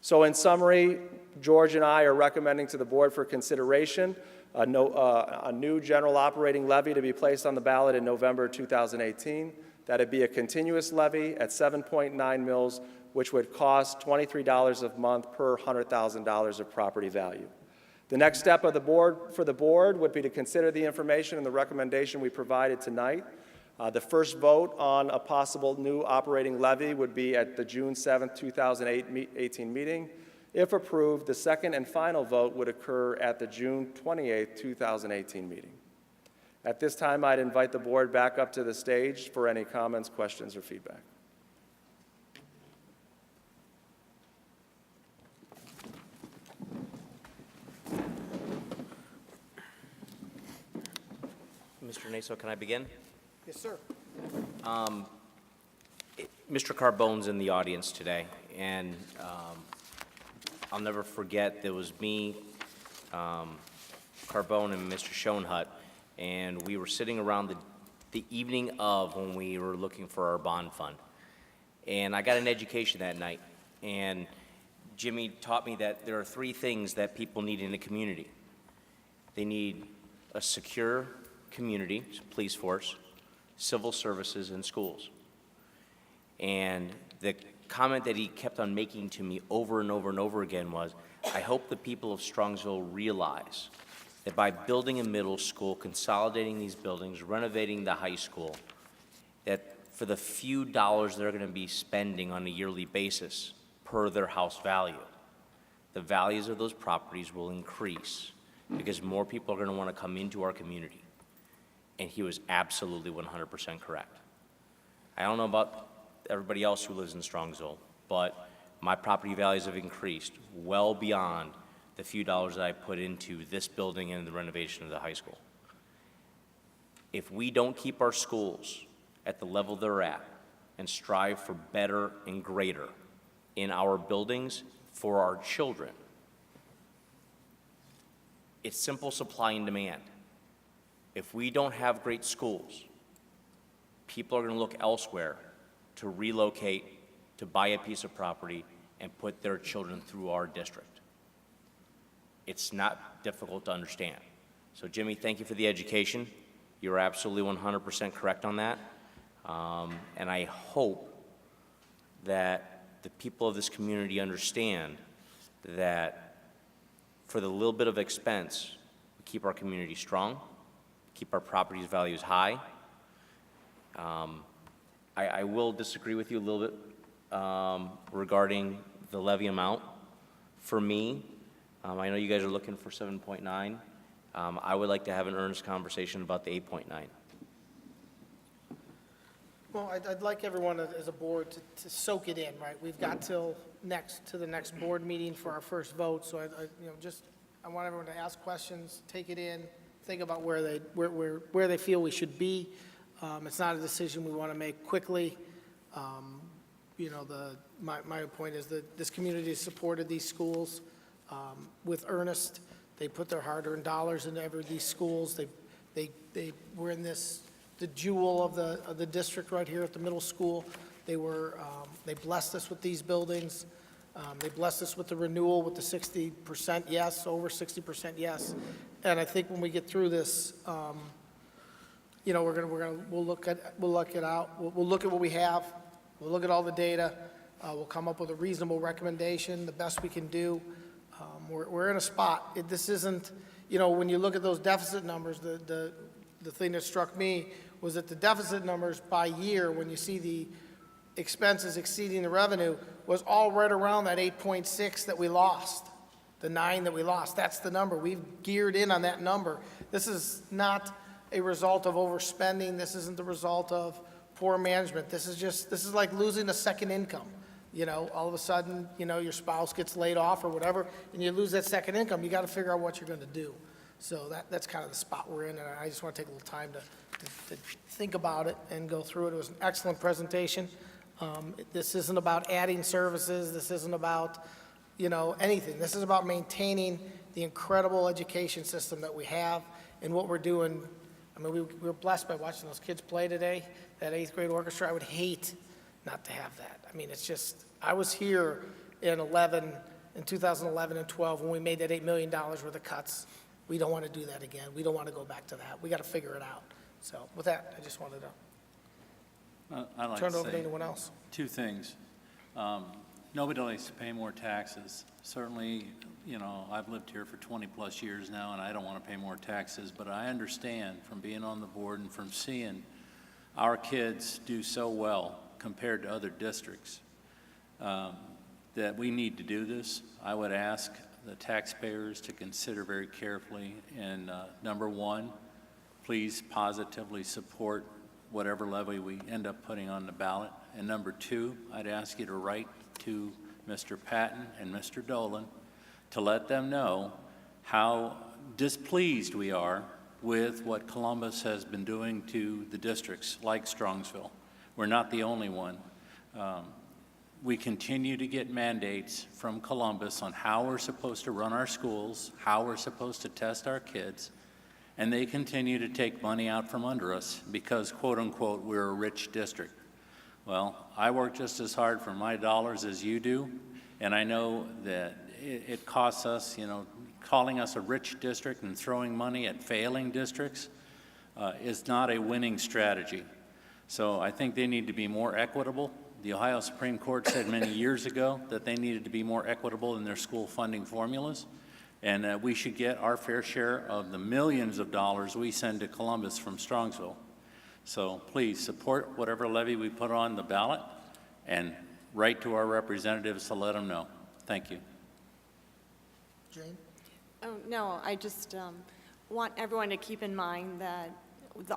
[SPEAKER 6] So in summary, George and I are recommending to the board for consideration a new general operating levy to be placed on the ballot in November 2018. That'd be a continuous levy at 7.9 mils, which would cost $23 a month per $100,000 of property value. The next step of the board would be to consider the information and the recommendation we provided tonight. The first vote on a possible new operating levy would be at the June 7th, 2018 meeting. If approved, the second and final vote would occur at the June 28th, 2018 meeting. At this time, I'd invite the board back up to the stage for any comments, questions, or feedback.
[SPEAKER 3] Mr. Naso, can I begin?
[SPEAKER 1] Yes, sir.
[SPEAKER 3] Mr. Carbone's in the audience today, and I'll never forget, there was me, Carbone, and Mr. Schoenhut, and we were sitting around the evening of when we were looking for our bond fund. And I got an education that night, and Jimmy taught me that there are three things that people need in a community. They need a secure community, police force, civil services, and schools. And the comment that he kept on making to me over and over and over again was, I hope the people of Strongsville realize that by building a middle school, consolidating these buildings, renovating the high school, that for the few dollars they're going to be spending on a yearly basis per their house value, the values of those properties will increase because more people are going to want to come into our community. And he was absolutely 100% correct. I don't know about everybody else who lives in Strongsville, but my property values have increased well beyond the few dollars that I put into this building and the renovation of the high school. If we don't keep our schools at the level they're at and strive for better and greater in our buildings for our children, it's simple supply and demand. If we don't have great schools, people are going to look elsewhere to relocate, to buy a piece of property, and put their children through our district. It's not difficult to understand. So Jimmy, thank you for the education. You're absolutely 100% correct on that. And I hope that the people of this community understand that for the little bit of expense, we keep our community strong, keep our property's values high. I will disagree with you a little bit regarding the levy amount. For me, I know you guys are looking for 7.9. I would like to have an earnest conversation about the 8.9.
[SPEAKER 1] Well, I'd like everyone as a board to soak it in, right? We've got till the next board meeting for our first vote, so I want everyone to ask questions, take it in, think about where they feel we should be. It's not a decision we want to make quickly. My point is that this community has supported these schools with earnest. They put their hard-earned dollars into these schools. They were in the jewel of the district right here at the middle school. They blessed us with these buildings. They blessed us with the renewal with the 60% yes, over 60% yes. And I think when we get through this, we'll look at what we have. We'll look at all the data. We'll come up with a reasonable recommendation, the best we can do. We're in a spot. This isn't, when you look at those deficit numbers, the thing that struck me was that the deficit numbers by year, when you see the expenses exceeding the revenue, was all right around that 8.6 that we lost, the 9 that we lost. That's the number. We've geared in on that number. This is not a result of overspending. This isn't the result of poor management. This is like losing a second income. All of a sudden, your spouse gets laid off or whatever, and you lose that second income. You got to figure out what you're going to do. So that's kind of the spot we're in, and I just want to take a little time to think about it and go through it. It was an excellent presentation. This isn't about adding services. This isn't about, anything. This is about maintaining the incredible education system that we have and what we're doing. I mean, we were blessed by watching those kids play today, that 8th grade orchestra. I would hate not to have that. I mean, it's just, I was here in 2011 and 12 when we made that $8 million worth of cuts. We don't want to do that again. We don't want to go back to that. We got to figure it out. So with that, I just wanted to
[SPEAKER 8] I'd like
[SPEAKER 1] turn it
[SPEAKER 8] to
[SPEAKER 1] over to
[SPEAKER 8] say
[SPEAKER 1] anyone else.
[SPEAKER 8] two things. Nobody likes to pay more taxes. Certainly, I've lived here for 20-plus years now, and I don't want to pay more taxes, but I understand from being on the board and from seeing our kids do so well compared to other districts that we need to do this. I would ask the taxpayers to consider very carefully, and number one, please positively support whatever levy we end up putting on the ballot. And number two, I'd ask you to write to Mr. Patton and Mr. Dolan to let them know how displeased we are with what Columbus has been doing to the districts like Strongsville. We're not the only one. We continue to get mandates from Columbus on how we're supposed to run our schools, how we're supposed to test our kids, and they continue to take money out from under us because, quote unquote, we're a rich district. Well, I work just as hard for my dollars as you do, and I know that it costs us, calling us a rich district and throwing money at failing districts is not a winning strategy. So I think they need to be more equitable. The Ohio Supreme Court said many years ago that they needed to be more equitable in their school funding formulas, and we should get our fair share of the millions of dollars we send to Columbus from Strongsville. So please support whatever levy we put on the ballot and write to our representatives to let them know. Thank you.
[SPEAKER 1] Jane?
[SPEAKER 7] Oh, no, I just want everyone to keep in mind that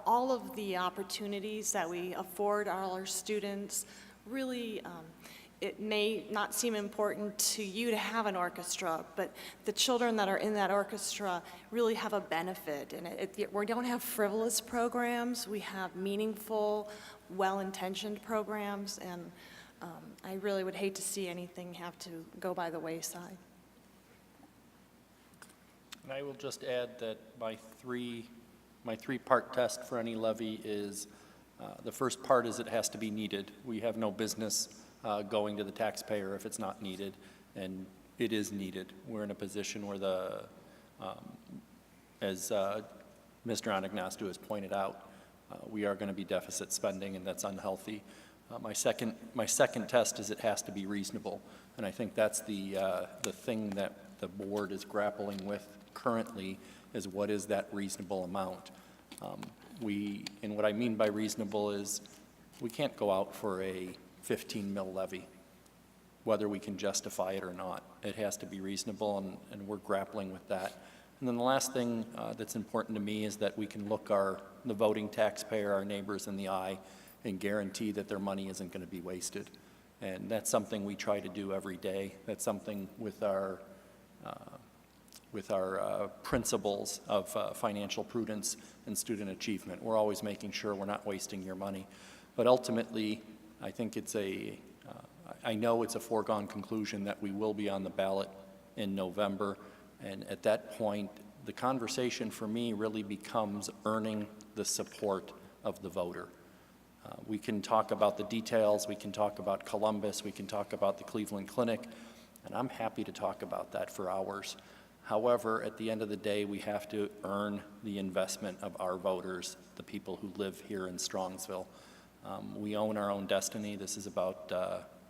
[SPEAKER 7] all of the opportunities that we afford all our students really, it may not seem important to you to have an orchestra, but the children that are in that orchestra really have a benefit. And we don't have frivolous programs, we have meaningful, well-intentioned programs, and I really would hate to see anything have to go by the wayside.
[SPEAKER 5] And I will just add that my three-part test for any levy is, the first part is it has to be needed. We have no business going to the taxpayer if it's not needed, and it is needed. We're in a position where as Mr. Anagnostou has pointed out, we are going to be deficit spending, and that's unhealthy. My second test is it has to be reasonable, and I think that's the thing that the board is grappling with currently, is what is that reasonable amount. And what I mean by reasonable is we can't go out for a 15 mil levy, whether we can justify it or not. It has to be reasonable, and we're grappling with that. And then the last thing that's important to me is that we can look the voting taxpayer, our neighbors in the eye, and guarantee that their money isn't going to be wasted. And that's something we try to do every day. That's something with our principles of financial prudence and student achievement. We're always making sure we're not wasting your money. But ultimately, I think I know it's a foregone conclusion that we will be on the ballot in November. And at that point, the conversation for me really becomes earning the support of the voter. We can talk about the details, we can talk about Columbus, we can talk about the Cleveland Clinic, and I'm happy to talk about that for hours. However, at the end of the day, we have to earn the investment of our voters, the people who live here in Strongsville. We own our own destiny. This is about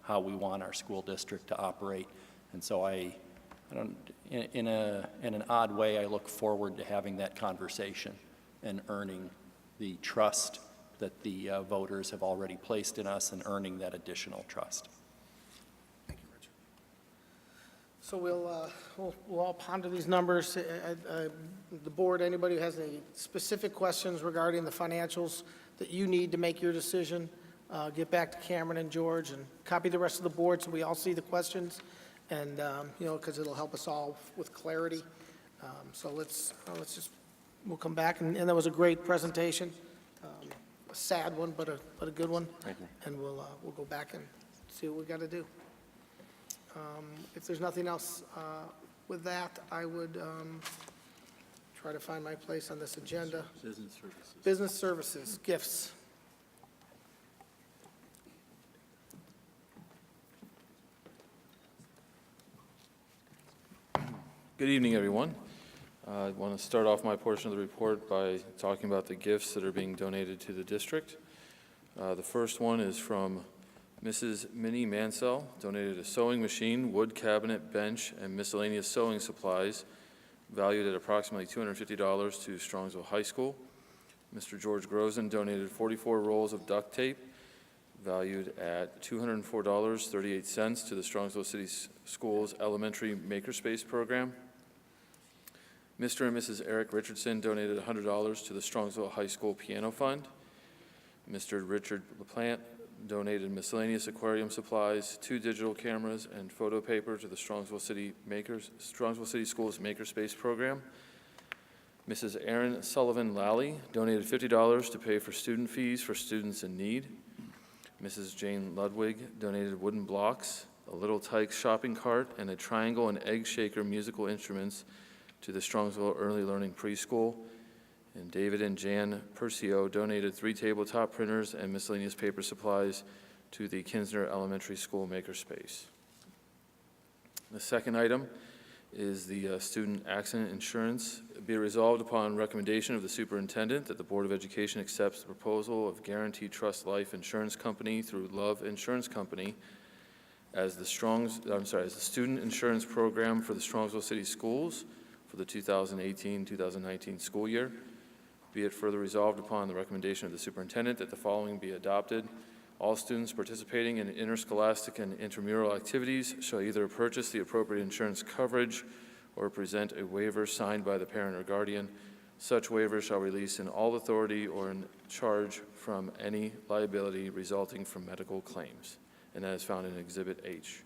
[SPEAKER 5] how we want our school district to operate. And so in an odd way, I look forward to having that conversation and earning the trust that the voters have already placed in us and earning that additional trust.
[SPEAKER 1] Thank you, Richard. So we'll all ponder these numbers. The board, anybody who has any specific questions regarding the financials that you need to make your decision, get back to Cameron and George and copy the rest of the board so we all see the questions, and because it'll help us all with clarity. So we'll come back, and that was a great presentation. A sad one, but a good one.
[SPEAKER 6] Thank you.
[SPEAKER 1] And we'll go back and see what we got to do. If there's nothing else with that, I would try to find my place on this agenda.
[SPEAKER 8] Business services.
[SPEAKER 1] Business services, gifts.
[SPEAKER 9] Good evening, everyone. I want to start off my portion of the report by talking about the gifts that are being donated to the district. The first one is from Mrs. Minnie Mansell, donated a sewing machine, wood cabinet, bench, and miscellaneous sewing supplies valued at approximately $250 to Strongsville High School. Mr. George Grozen donated 44 rolls of duct tape valued at $204.38 to the Strongsville City Schools Elementary Makerspace program. Mr. and Mrs. Eric Richardson donated $100 to the Strongsville High School Piano Fund. Mr. Richard LaPlante donated miscellaneous aquarium supplies, 2 digital cameras, and photo paper to the Strongsville City Schools Makerspace program. Mrs. Erin Sullivan Lally donated $50 to pay for student fees for students in need. Mrs. Jane Ludwig donated wooden blocks, a Little Tykes shopping cart, and a triangle and egg shaker musical instruments to the Strongsville Early Learning Preschool. And David and Jan Percio donated 3 tabletop printers and miscellaneous paper supplies to the Kinsner Elementary School Makerspace. The second item is the student accident insurance. Be it resolved upon recommendation of the superintendent that the Board of Education accepts the proposal of Guaranteed Trust Life Insurance Company through Love Insurance Company as the student insurance program for the Strongsville City Schools for the 2018-2019 school year. Be it further resolved upon the recommendation of the superintendent that the following be adopted. All students participating in interscholastic and intramural activities shall either purchase the appropriate insurance coverage or present a waiver signed by the parent or guardian. Such waiver shall release in all authority or in charge from any liability resulting from medical claims. and that is found in Exhibit H.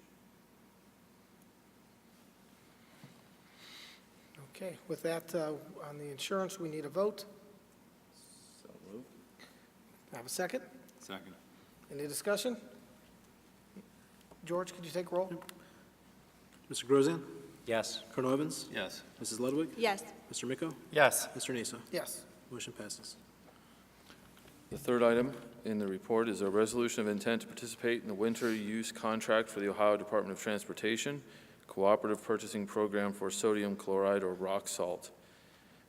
[SPEAKER 1] Okay, with that, on the insurance, we need a vote.
[SPEAKER 5] So moved.
[SPEAKER 1] Have a second?
[SPEAKER 8] Second.
[SPEAKER 1] Any discussion? George, could you take roll?
[SPEAKER 2] Mr. Grozan?
[SPEAKER 3] Yes.
[SPEAKER 2] Colonel Evans?
[SPEAKER 8] Yes.
[SPEAKER 2] Mrs. Ludwig?
[SPEAKER 7] Yes.
[SPEAKER 2] Mr. Miko?
[SPEAKER 5] Yes.
[SPEAKER 2] Mr. Nasa?
[SPEAKER 1] Yes.
[SPEAKER 2] Motion passes.
[SPEAKER 9] The third item in the report is a resolution of intent to participate in the winter use contract for the Ohio Department of Transportation Cooperative Purchasing Program for sodium chloride or rock salt.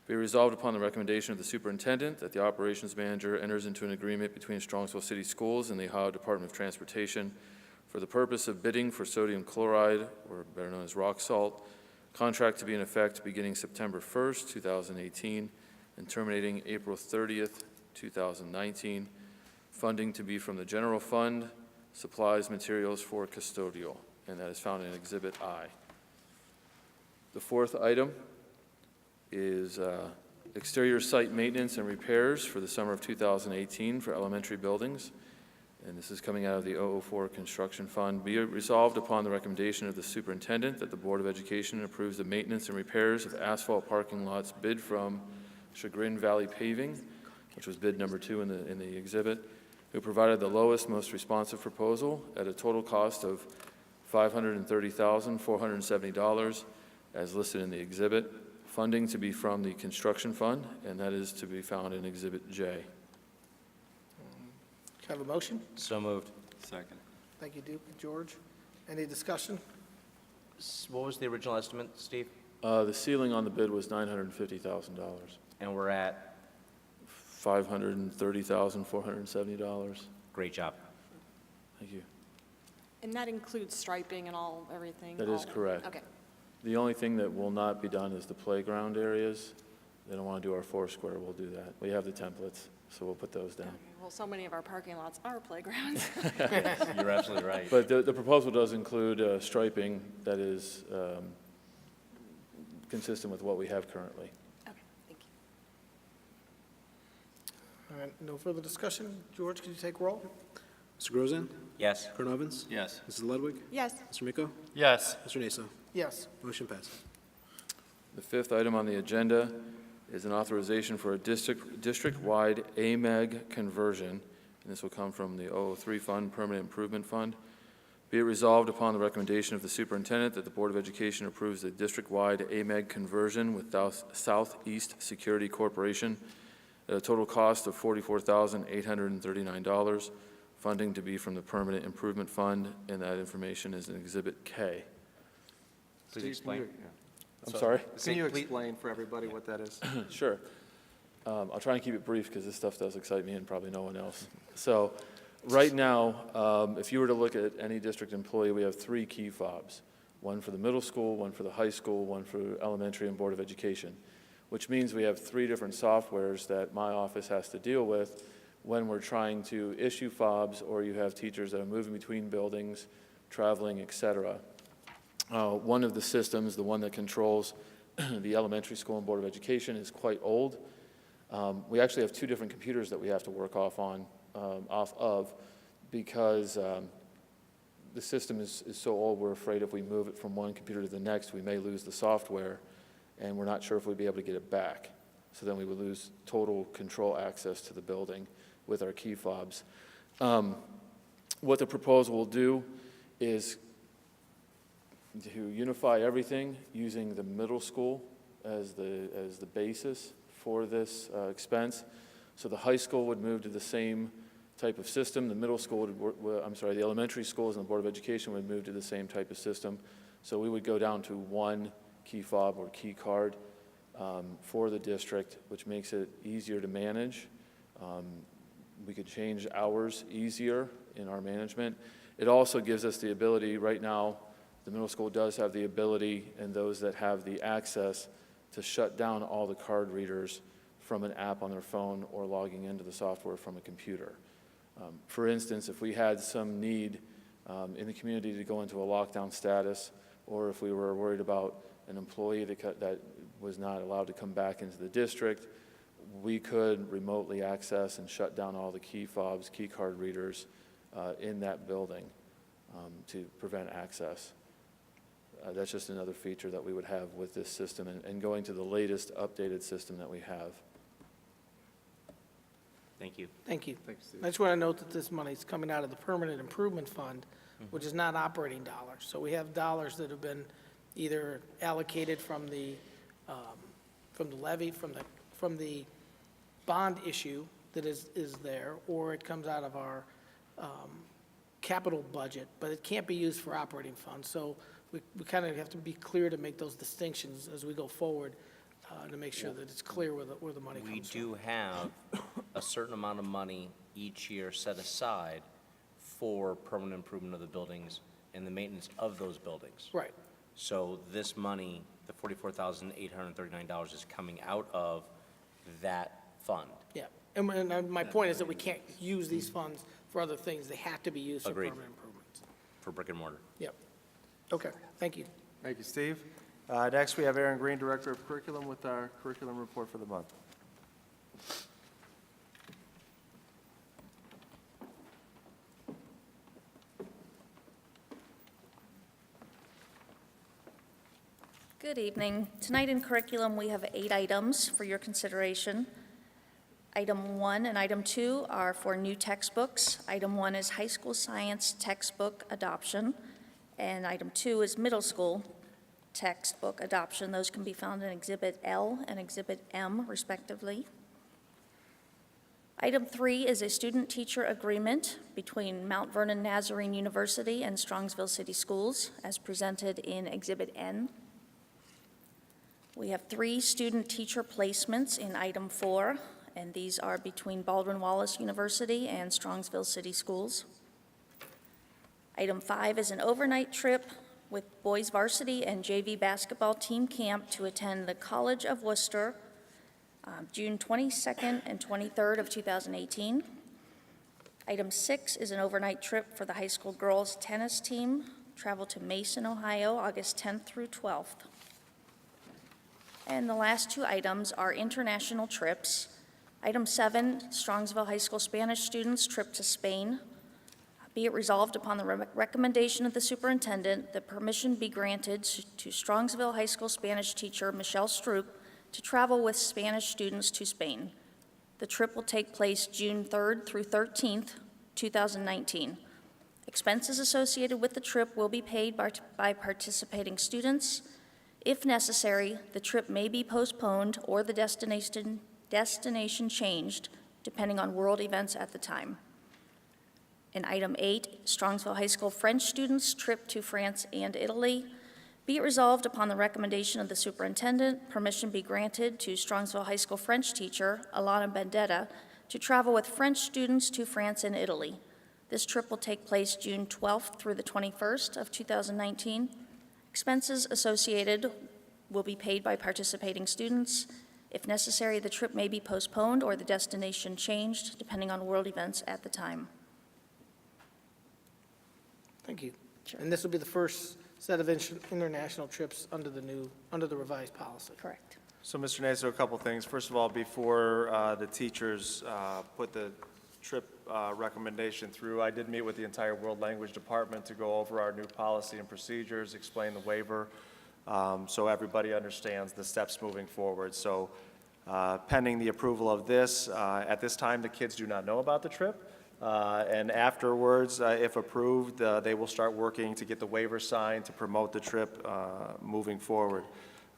[SPEAKER 9] Be resolved upon the recommendation of the superintendent that the operations manager enters into an agreement between Strongsville City Schools and the Ohio Department of Transportation for the purpose of bidding for sodium chloride, or better known as rock salt, contract to be in effect beginning September 1st, 2018, and terminating April 30th, 2019. Funding to be from the general fund, supplies, materials for custodial, and that is found in Exhibit I. The fourth item is exterior site maintenance and repairs for the summer of 2018 for elementary buildings. And this is coming out of the 004 Construction Fund. Be it resolved upon the recommendation of the superintendent that the Board of Education approves the maintenance and repairs of asphalt parking lots bid from Chagrin Valley Paving, which was bid number 2 in the exhibit, who provided the lowest, most responsive proposal at a total cost of $530,470 as listed in the exhibit. Funding to be from the Construction Fund, and that is to be found in Exhibit J.
[SPEAKER 1] Have a motion?
[SPEAKER 3] So moved.
[SPEAKER 8] Second.
[SPEAKER 1] Thank you, Duke and George. Any discussion?
[SPEAKER 3] What was the original estimate, Steve?
[SPEAKER 9] The ceiling on the bid was $950,000.
[SPEAKER 3] And we're at?
[SPEAKER 9] $530,470.
[SPEAKER 3] Great job.
[SPEAKER 9] Thank you.
[SPEAKER 7] And that includes striping and everything?
[SPEAKER 9] That is correct.
[SPEAKER 7] Okay.
[SPEAKER 9] The only thing that will not be done is the playground areas. They don't want to do our Foursquare, we'll do that. We have the templates, so we'll put those down.
[SPEAKER 7] Okay. Well, so many of our parking lots are playgrounds.
[SPEAKER 3] You're absolutely right.
[SPEAKER 9] But the proposal does include striping that is consistent with what we have currently.
[SPEAKER 7] Okay, thank you.
[SPEAKER 1] All right, no further discussion. George, could you take roll?
[SPEAKER 2] Mr. Grozan?
[SPEAKER 3] Yes.
[SPEAKER 2] Colonel Evans?
[SPEAKER 8] Yes.
[SPEAKER 2] Mrs. Ludwig?
[SPEAKER 7] Yes.
[SPEAKER 2] Mr. Miko?
[SPEAKER 5] Yes.
[SPEAKER 2] Mr. Nasa?
[SPEAKER 1] Yes.
[SPEAKER 2] Motion passes.
[SPEAKER 9] The fifth item on the agenda is an authorization for a district-wide AMEG conversion, and this will come from the 003 Fund, Permanent Improvement Fund. Be it resolved upon the recommendation of the superintendent that the Board of Education approves the district-wide AMEG conversion with Southeast Security Corporation at a total cost of $44,839, funding to be from the Permanent Improvement Fund, and that information is in Exhibit K.
[SPEAKER 3] Please explain.
[SPEAKER 9] I'm sorry?
[SPEAKER 6] Can you explain for everybody what that is?
[SPEAKER 9] Sure. I'll try and keep it brief because this stuff does excite me and probably no one else. So right now, if you were to look at any district employee, we have 3 key fobs, one for the middle school, one for the high school, one for elementary and Board of Education, which means we have 3 different softwares that my office has to deal with when we're trying to issue fobs or you have teachers that are moving between buildings, traveling, et cetera. One of the systems, the one that controls the elementary school and Board of Education, is quite old. We actually have 2 different computers that we have to work off of, because the system is so old, we're afraid if we move it from one computer to the next, we may lose the software, and we're not sure if we'd be able to get it back. So then we would lose total control access to the building with our key fobs. What the proposal will do is to unify everything using the middle school as the basis for this expense. So the high school would move to the same type of system. The middle school the elementary schools and the Board of Education would move to the same type of system. So we would go down to 1 key fob or key card for the district, which makes it easier to manage. We could change hours easier in our management. It also gives us the ability, right now, the middle school does have the ability, and those that have the access, to shut down all the card readers from an app on their phone or logging into the software from a computer. For instance, if we had some need in the community to go into a lockdown status, or if we were worried about an employee that was not allowed to come back into the district, we could remotely access and shut down all the key fobs, key card readers in that building. to prevent access. That's just another feature that we would have with this system and going to the latest updated system that we have.
[SPEAKER 3] Thank you.
[SPEAKER 1] Thank you.
[SPEAKER 6] Thanks, Steve.
[SPEAKER 1] I just want to note that this money is coming out of the Permanent Improvement Fund, which is not operating dollars. So we have dollars that have been either allocated from the levy, from the bond issue that is there, or it comes out of our capital budget, but it can't be used for operating funds. So we kind of have to be clear to make those distinctions as we go forward, to make sure that it's clear where the money
[SPEAKER 3] We
[SPEAKER 1] comes from.
[SPEAKER 3] do have a certain amount of money each year set aside for permanent improvement of the buildings and the maintenance of those buildings.
[SPEAKER 1] Right.
[SPEAKER 3] So this money, the $44,839 is coming out of that fund.
[SPEAKER 1] Yeah. And my point is that we can't use these funds for other things. They have to be used for
[SPEAKER 3] Agreed.
[SPEAKER 1] permanent improvements.
[SPEAKER 3] For brick and mortar.
[SPEAKER 1] Yep. Okay, thank you.
[SPEAKER 6] Thank you, Steve. Next, we have Aaron Green, Director of Curriculum, with our curriculum report for the month.
[SPEAKER 10] Good evening. Tonight in curriculum, we have 8 items for your consideration. Item 1 and item 2 are for new textbooks. Item 1 is high school science textbook adoption, and item 2 is middle school textbook adoption. Those can be found in Exhibit L and Exhibit M, respectively. Item 3 is a student-teacher agreement between Mount Vernon Nazarene University and Strongsville City Schools, as presented in Exhibit N. We have 3 student-teacher placements in item 4, and these are between Baldwin Wallace University and Strongsville City Schools. Item 5 is an overnight trip with boys varsity and JV basketball team camp to attend the College of Worcester, June 22nd and 23rd of 2018. Item 6 is an overnight trip for the high school girls tennis team, travel to Mason, Ohio, August 10th through 12th. And the last 2 items are international trips. Item 7, Strongsville High School Spanish students trip to Spain. Be it resolved upon the recommendation of the superintendent that permission be granted to Strongsville High School Spanish teacher Michelle Stroop to travel with Spanish students to Spain. The trip will take place June 3rd through 13th, 2019. Expenses associated with the trip will be paid by participating students. If necessary, the trip may be postponed or the destination changed, depending on world events at the time. In item 8, Strongsville High School French students trip to France and Italy. Be it resolved upon the recommendation of the superintendent, permission be granted to Strongsville High School French teacher Alana Bendetta to travel with French students to France and Italy. This trip will take place June 12th through the 21st of 2019. Expenses associated will be paid by participating students. If necessary, the trip may be postponed or the destination changed, depending on world events at the time.
[SPEAKER 1] Thank you. And this will be the first set of international trips under the revised policy.
[SPEAKER 10] Correct.
[SPEAKER 6] So, Mr. Naso, a couple things. First of all, before the teachers put the trip recommendation through, I did meet with the entire World Language Department to go over our new policy and procedures, explain the waiver, so everybody understands the steps moving forward. So pending the approval of this, at this time, the kids do not know about the trip. And afterwards, if approved, they will start working to get the waiver signed to promote the trip moving forward.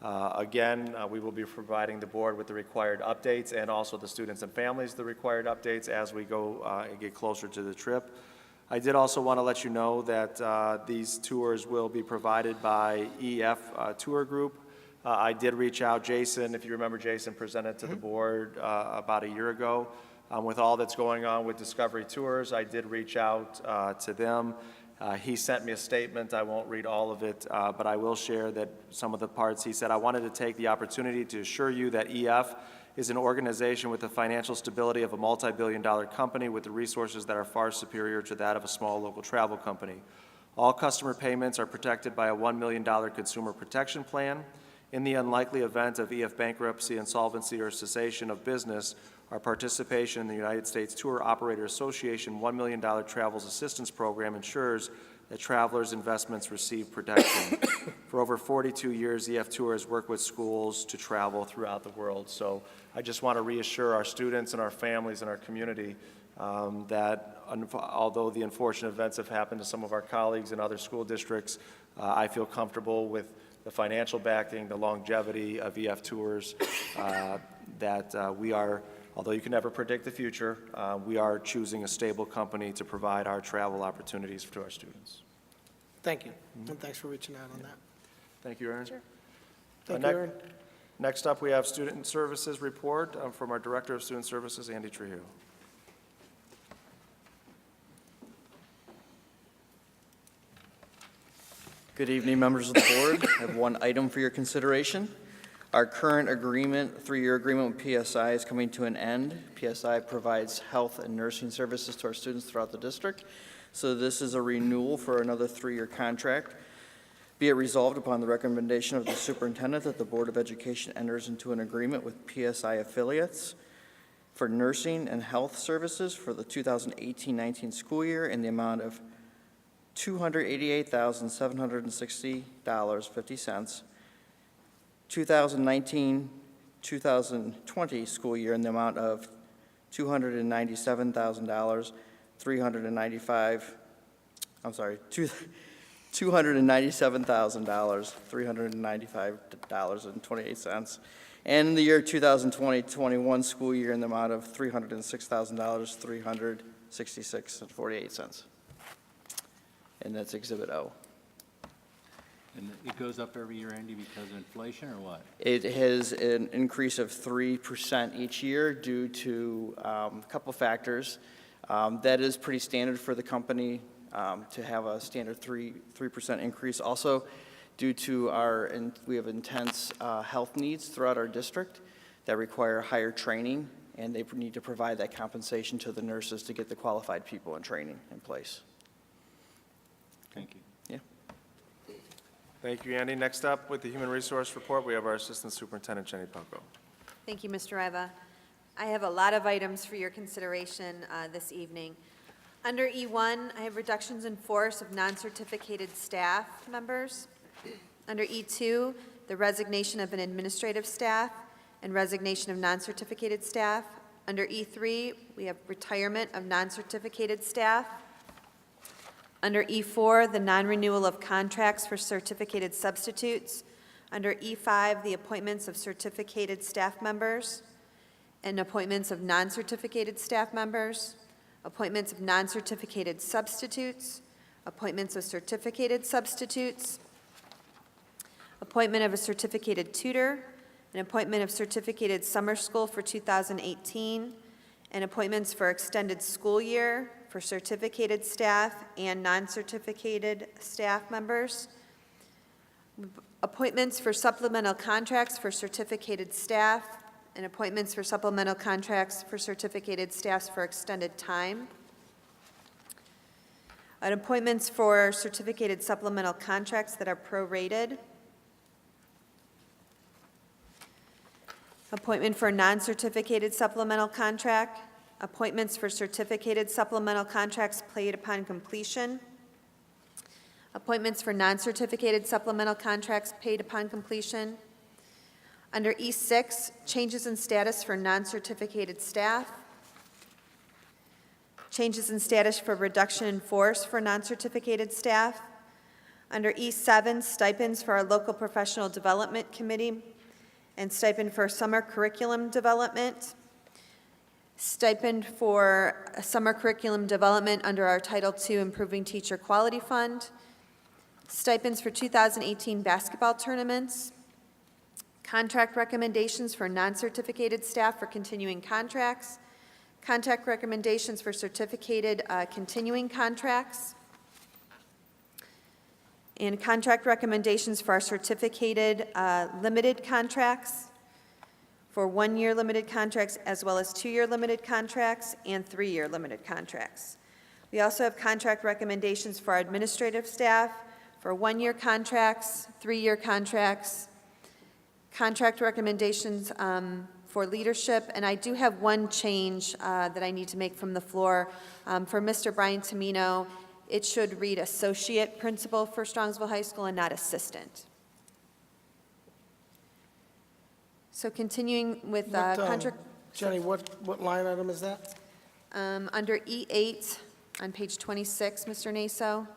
[SPEAKER 6] Again, we will be providing the board with the required updates and also the students and families the required updates as we go and get closer to the trip. I did also want to let you know that these tours will be provided by EF Tour Group. I did reach out, Jason, if you remember, Jason presented to the board about a year ago. With all that's going on with Discovery Tours, I did reach out to them. He sent me a statement. I won't read all of it, but I will share that some of the parts. He said, I wanted to take the opportunity to assure you that EF is an organization with the financial stability of a multi-billion-dollar company with the resources that are far superior to that of a small local travel company. All customer payments are protected by a $1 million consumer protection plan. In the unlikely event of EF bankruptcy, insolvency, or cessation of business, our participation in the United States Tour Operator Association $1 million Travels Assistance Program ensures that travelers' investments receive protection. For over 42 years, EF Tour has worked with schools to travel throughout the world. So I just want to reassure our students and our families and our community that although the unfortunate events have happened to some of our colleagues in other school districts, I feel comfortable with the financial backing, the longevity of EF Tours, that we are, although you can never predict the future, we are choosing a stable company to provide our travel opportunities to our students.
[SPEAKER 1] Thank you, and thanks for reaching out on that.
[SPEAKER 6] Thank you, Aaron.
[SPEAKER 1] Sure. Thank you,
[SPEAKER 6] Nec-
[SPEAKER 1] Aaron.
[SPEAKER 6] Next up, we have Student Services Report from our Director of Student Services, Andy Trujillo.
[SPEAKER 11] Good evening, members of the board. I have one item for your consideration. Our current agreement, 3-year agreement with PSI is coming to an end. PSI provides health and nursing services to our students throughout the district. So this is a renewal for another 3-year contract. Be it resolved upon the recommendation of the superintendent that the Board of Education enters into an agreement with PSI affiliates for nursing and health services for the 2018-19 school year in the amount of $288,760.50. 2019-2020 school year in the amount of $297,000, $297,395.28, and the year 2020-21 school year in the amount of $306,000, $366.48. And that's Exhibit O.
[SPEAKER 8] And it goes up every year, Andy, because of inflation or what?
[SPEAKER 11] It has an increase of 3% each year due to a couple factors. That is pretty standard for the company to have a standard 3% increase. Also, due to we have intense health needs throughout our district that require higher training, and they need to provide that compensation to the nurses to get the qualified people in training in place.
[SPEAKER 8] Thank you.
[SPEAKER 6] Thank you, Andy. Next up, with the Human Resource Report, we have our Assistant Superintendent, Jenny Pelko.
[SPEAKER 4] Thank you, Mr. Riva. I have a lot of items for your consideration this evening. Under E1, I have reductions in force of non-certificated staff members. Under E2, the resignation of an administrative staff and resignation of non-certificated staff. Under E3, we have retirement of non-certificated staff. Under E4, the non-renewal of contracts for certificated substitutes. Under E5, the appointments of certificated staff members and appointments of non-certificated staff members, appointments of non-certificated substitutes, appointments of certificated substitutes, appointment of a certificated tutor, an appointment of certificated summer school for 2018, and appointments for extended school year for certificated staff and non-certificated staff members, appointments for supplemental contracts for certificated staff, and appointments for supplemental contracts for certificated staffs for extended time, and appointments for certificated supplemental contracts that are prorated, appointment for non-certificated supplemental contract, appointments for certificated supplemental contracts paid upon completion, appointments for non-certificated supplemental contracts paid upon completion. Under E6, changes in status for non-certificated staff, changes in status for reduction in force for non-certificated staff. Under E7, stipends for our local professional development committee and stipend for summer curriculum development. Stipend for summer curriculum development under our Title II Improving Teacher Quality Fund. Stipends for 2018 basketball tournaments. Contract recommendations for non-certificated staff for continuing contracts. Contract recommendations for certificated continuing contracts. And contract recommendations for our certificated limited contracts, for 1-year limited contracts, as well as 2-year limited contracts and 3-year limited contracts. We also have contract recommendations for our administrative staff for 1-year contracts, 3-year contracts, contract recommendations for leadership, and I do have one change that I need to make from the floor. For Mr. Brian Tamino, it should read associate principal for Strongsville High School and not assistant. So continuing with
[SPEAKER 1] What,
[SPEAKER 4] contract,
[SPEAKER 1] Jenny, what line item is that?
[SPEAKER 4] under E8 on page 26, Mr. Naso,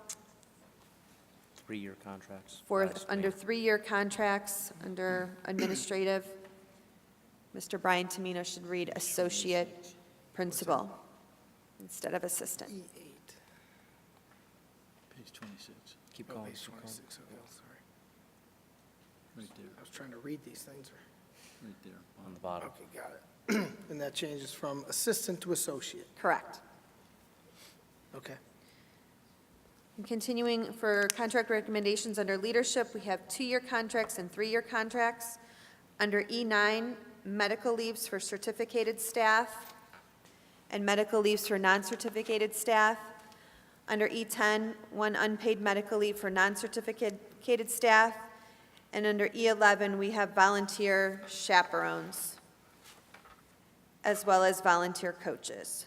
[SPEAKER 3] 3-year contracts.
[SPEAKER 4] for,
[SPEAKER 3] last
[SPEAKER 4] under
[SPEAKER 3] May.
[SPEAKER 4] 3-year contracts, under administrative, Mr. Brian Tamino should read associate principal instead of assistant.
[SPEAKER 1] E8.
[SPEAKER 8] Page 26,
[SPEAKER 3] Keep
[SPEAKER 1] Oh,
[SPEAKER 3] going.
[SPEAKER 1] page
[SPEAKER 3] keep going.
[SPEAKER 1] 26, okay, sorry.
[SPEAKER 8] right there,
[SPEAKER 1] I was trying to read these things.
[SPEAKER 8] right there.
[SPEAKER 3] On the bottom.
[SPEAKER 1] Okay, got it. And that changes from assistant to associate.
[SPEAKER 4] Correct.
[SPEAKER 1] Okay.
[SPEAKER 4] And continuing for contract recommendations under leadership, we have 2-year contracts and 3-year contracts. Under E9, medical leaves for certificated staff and medical leaves for non-certificated staff. Under E10, 1 unpaid medical leave for non-certificated staff. And under E11, we have volunteer chaperones, as well as volunteer coaches.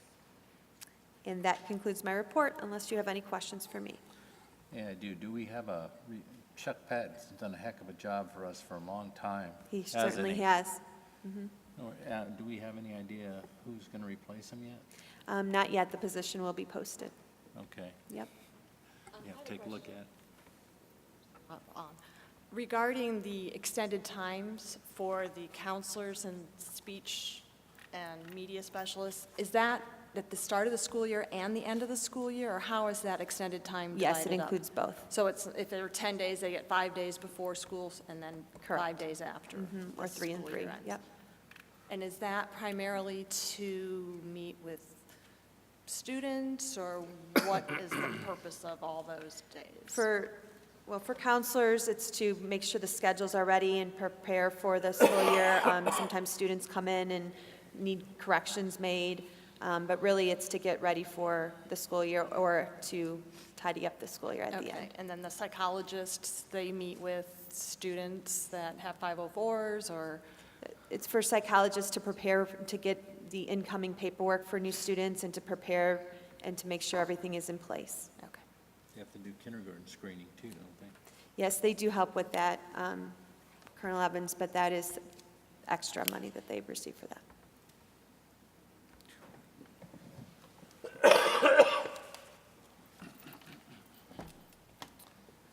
[SPEAKER 4] And that concludes my report, unless you have any questions for me.
[SPEAKER 8] Yeah, I do. Do we have Chuck Patton's done a heck of a job for us for a long time.
[SPEAKER 4] He
[SPEAKER 8] hasn't
[SPEAKER 4] certainly
[SPEAKER 8] he?
[SPEAKER 4] has.
[SPEAKER 8] Do we have any idea who's going to replace him yet?
[SPEAKER 4] Not yet, the position will be posted.
[SPEAKER 8] Okay,
[SPEAKER 4] Yep.
[SPEAKER 8] yeah, take a look at it.
[SPEAKER 7] Regarding the extended times for the counselors and speech and media specialists, is that at the start of the school year and the end of the school year, or how is that extended time divided
[SPEAKER 4] Yes, it
[SPEAKER 7] up?
[SPEAKER 4] includes both.
[SPEAKER 7] So it's, if there are 10 days, they get 5 days before schools and then
[SPEAKER 4] Correct.
[SPEAKER 7] 5 days after.
[SPEAKER 4] Or
[SPEAKER 7] the
[SPEAKER 4] 3 and
[SPEAKER 7] school
[SPEAKER 4] 3,
[SPEAKER 7] year ends.
[SPEAKER 4] yep.
[SPEAKER 7] And is that primarily to meet with students, or what is the purpose of all those days?
[SPEAKER 4] Well, for counselors, it's to make sure the schedules are ready and prepare for the school year. Sometimes students come in and need corrections made, but really it's to get ready for the school year or to tidy up the school year at the
[SPEAKER 7] Okay,
[SPEAKER 4] end.
[SPEAKER 7] and then the psychologists, they meet with students that have 504s, or?
[SPEAKER 4] It's for psychologists to prepare, to get the incoming paperwork for new students and to prepare and to make sure everything is in place.
[SPEAKER 7] Okay.
[SPEAKER 8] They have to do kindergarten screening too, don't they?
[SPEAKER 4] Yes, they do help with that, Colonel Evans, but that is extra money that they've received for that.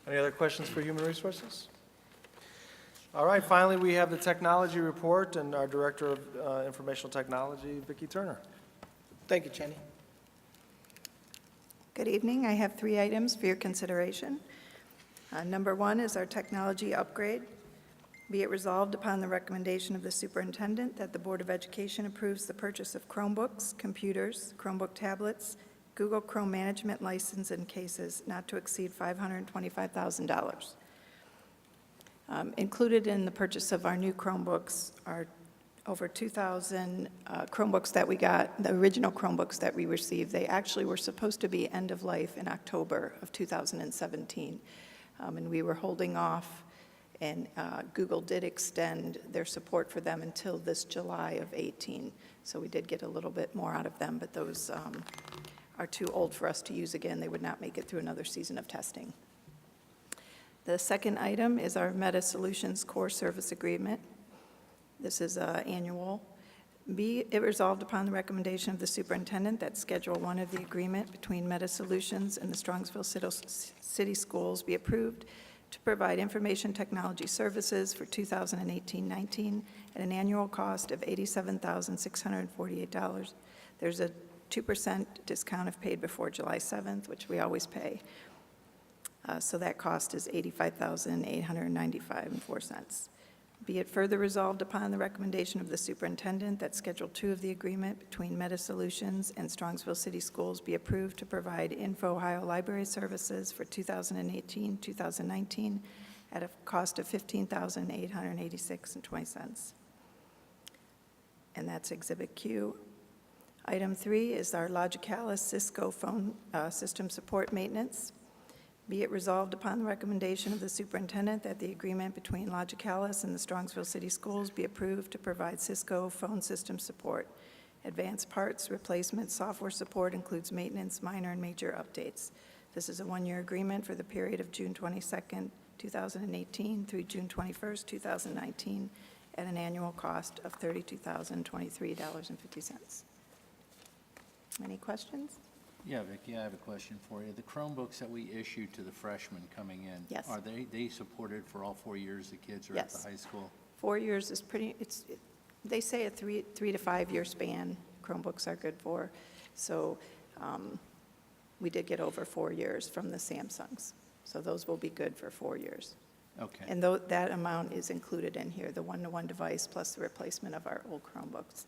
[SPEAKER 6] Any other questions for Human Resources? All right, finally, we have the technology report and our Director of Informational Technology, Vicki Turner.
[SPEAKER 1] Thank you, Jenny.
[SPEAKER 12] Good evening. I have 3 items for your consideration. Number 1 is our technology upgrade. Be it resolved upon the recommendation of the superintendent that the Board of Education approves the purchase of Chromebooks, computers, Chromebook tablets, Google Chrome management license and cases not to exceed $525,000. Included in the purchase of our new Chromebooks are over 2,000 Chromebooks that we got, the original Chromebooks that we received. They actually were supposed to be end of life in October of 2017. And we were holding off, and Google did extend their support for them until this July of 18. So we did get a little bit more out of them, but those are too old for us to use again. They would not make it through another season of testing. The second item is our Meta Solutions Core Service Agreement. This is annual. Be it resolved upon the recommendation of the superintendent that Schedule 1 of the agreement between Meta Solutions and the Strongsville City Schools be approved to provide information technology services for 2018-19 at an annual cost of $87,648. There's a 2% discount if paid before July 7th, which we always pay. So that cost is $85,895.04. Be it further resolved upon the recommendation of the superintendent that Schedule 2 of the agreement between Meta Solutions and Strongsville City Schools be approved to provide Info Ohio Library Services for 2018-2019 at a cost of $15,886.20. And that's Exhibit Q. Item 3 is our Logicalis Cisco phone system support maintenance. Be it resolved upon the recommendation of the superintendent that the agreement between Logicalis and the Strongsville City Schools be approved to provide Cisco phone system support. Advanced parts, replacement, software support includes maintenance, minor and major updates. This is a one-year agreement for the period of June 22nd, 2018 through June 21st, 2019, at an annual cost of $32,023.50. Any questions?
[SPEAKER 8] Yeah, Vicki, I have a question for you. The Chromebooks that we issue to the freshmen coming in.
[SPEAKER 12] Yes.
[SPEAKER 8] Are they supported for all 4 years the kids are at the
[SPEAKER 12] Yes.
[SPEAKER 8] high school?
[SPEAKER 12] 4 years is pretty, they say a three to 5 year span Chromebooks are good for. So we did get over 4 years from the Samsungs. So those will be good for 4 years.
[SPEAKER 8] Okay.
[SPEAKER 12] And that amount is included in here, the one-to-one device plus the replacement of our old Chromebooks.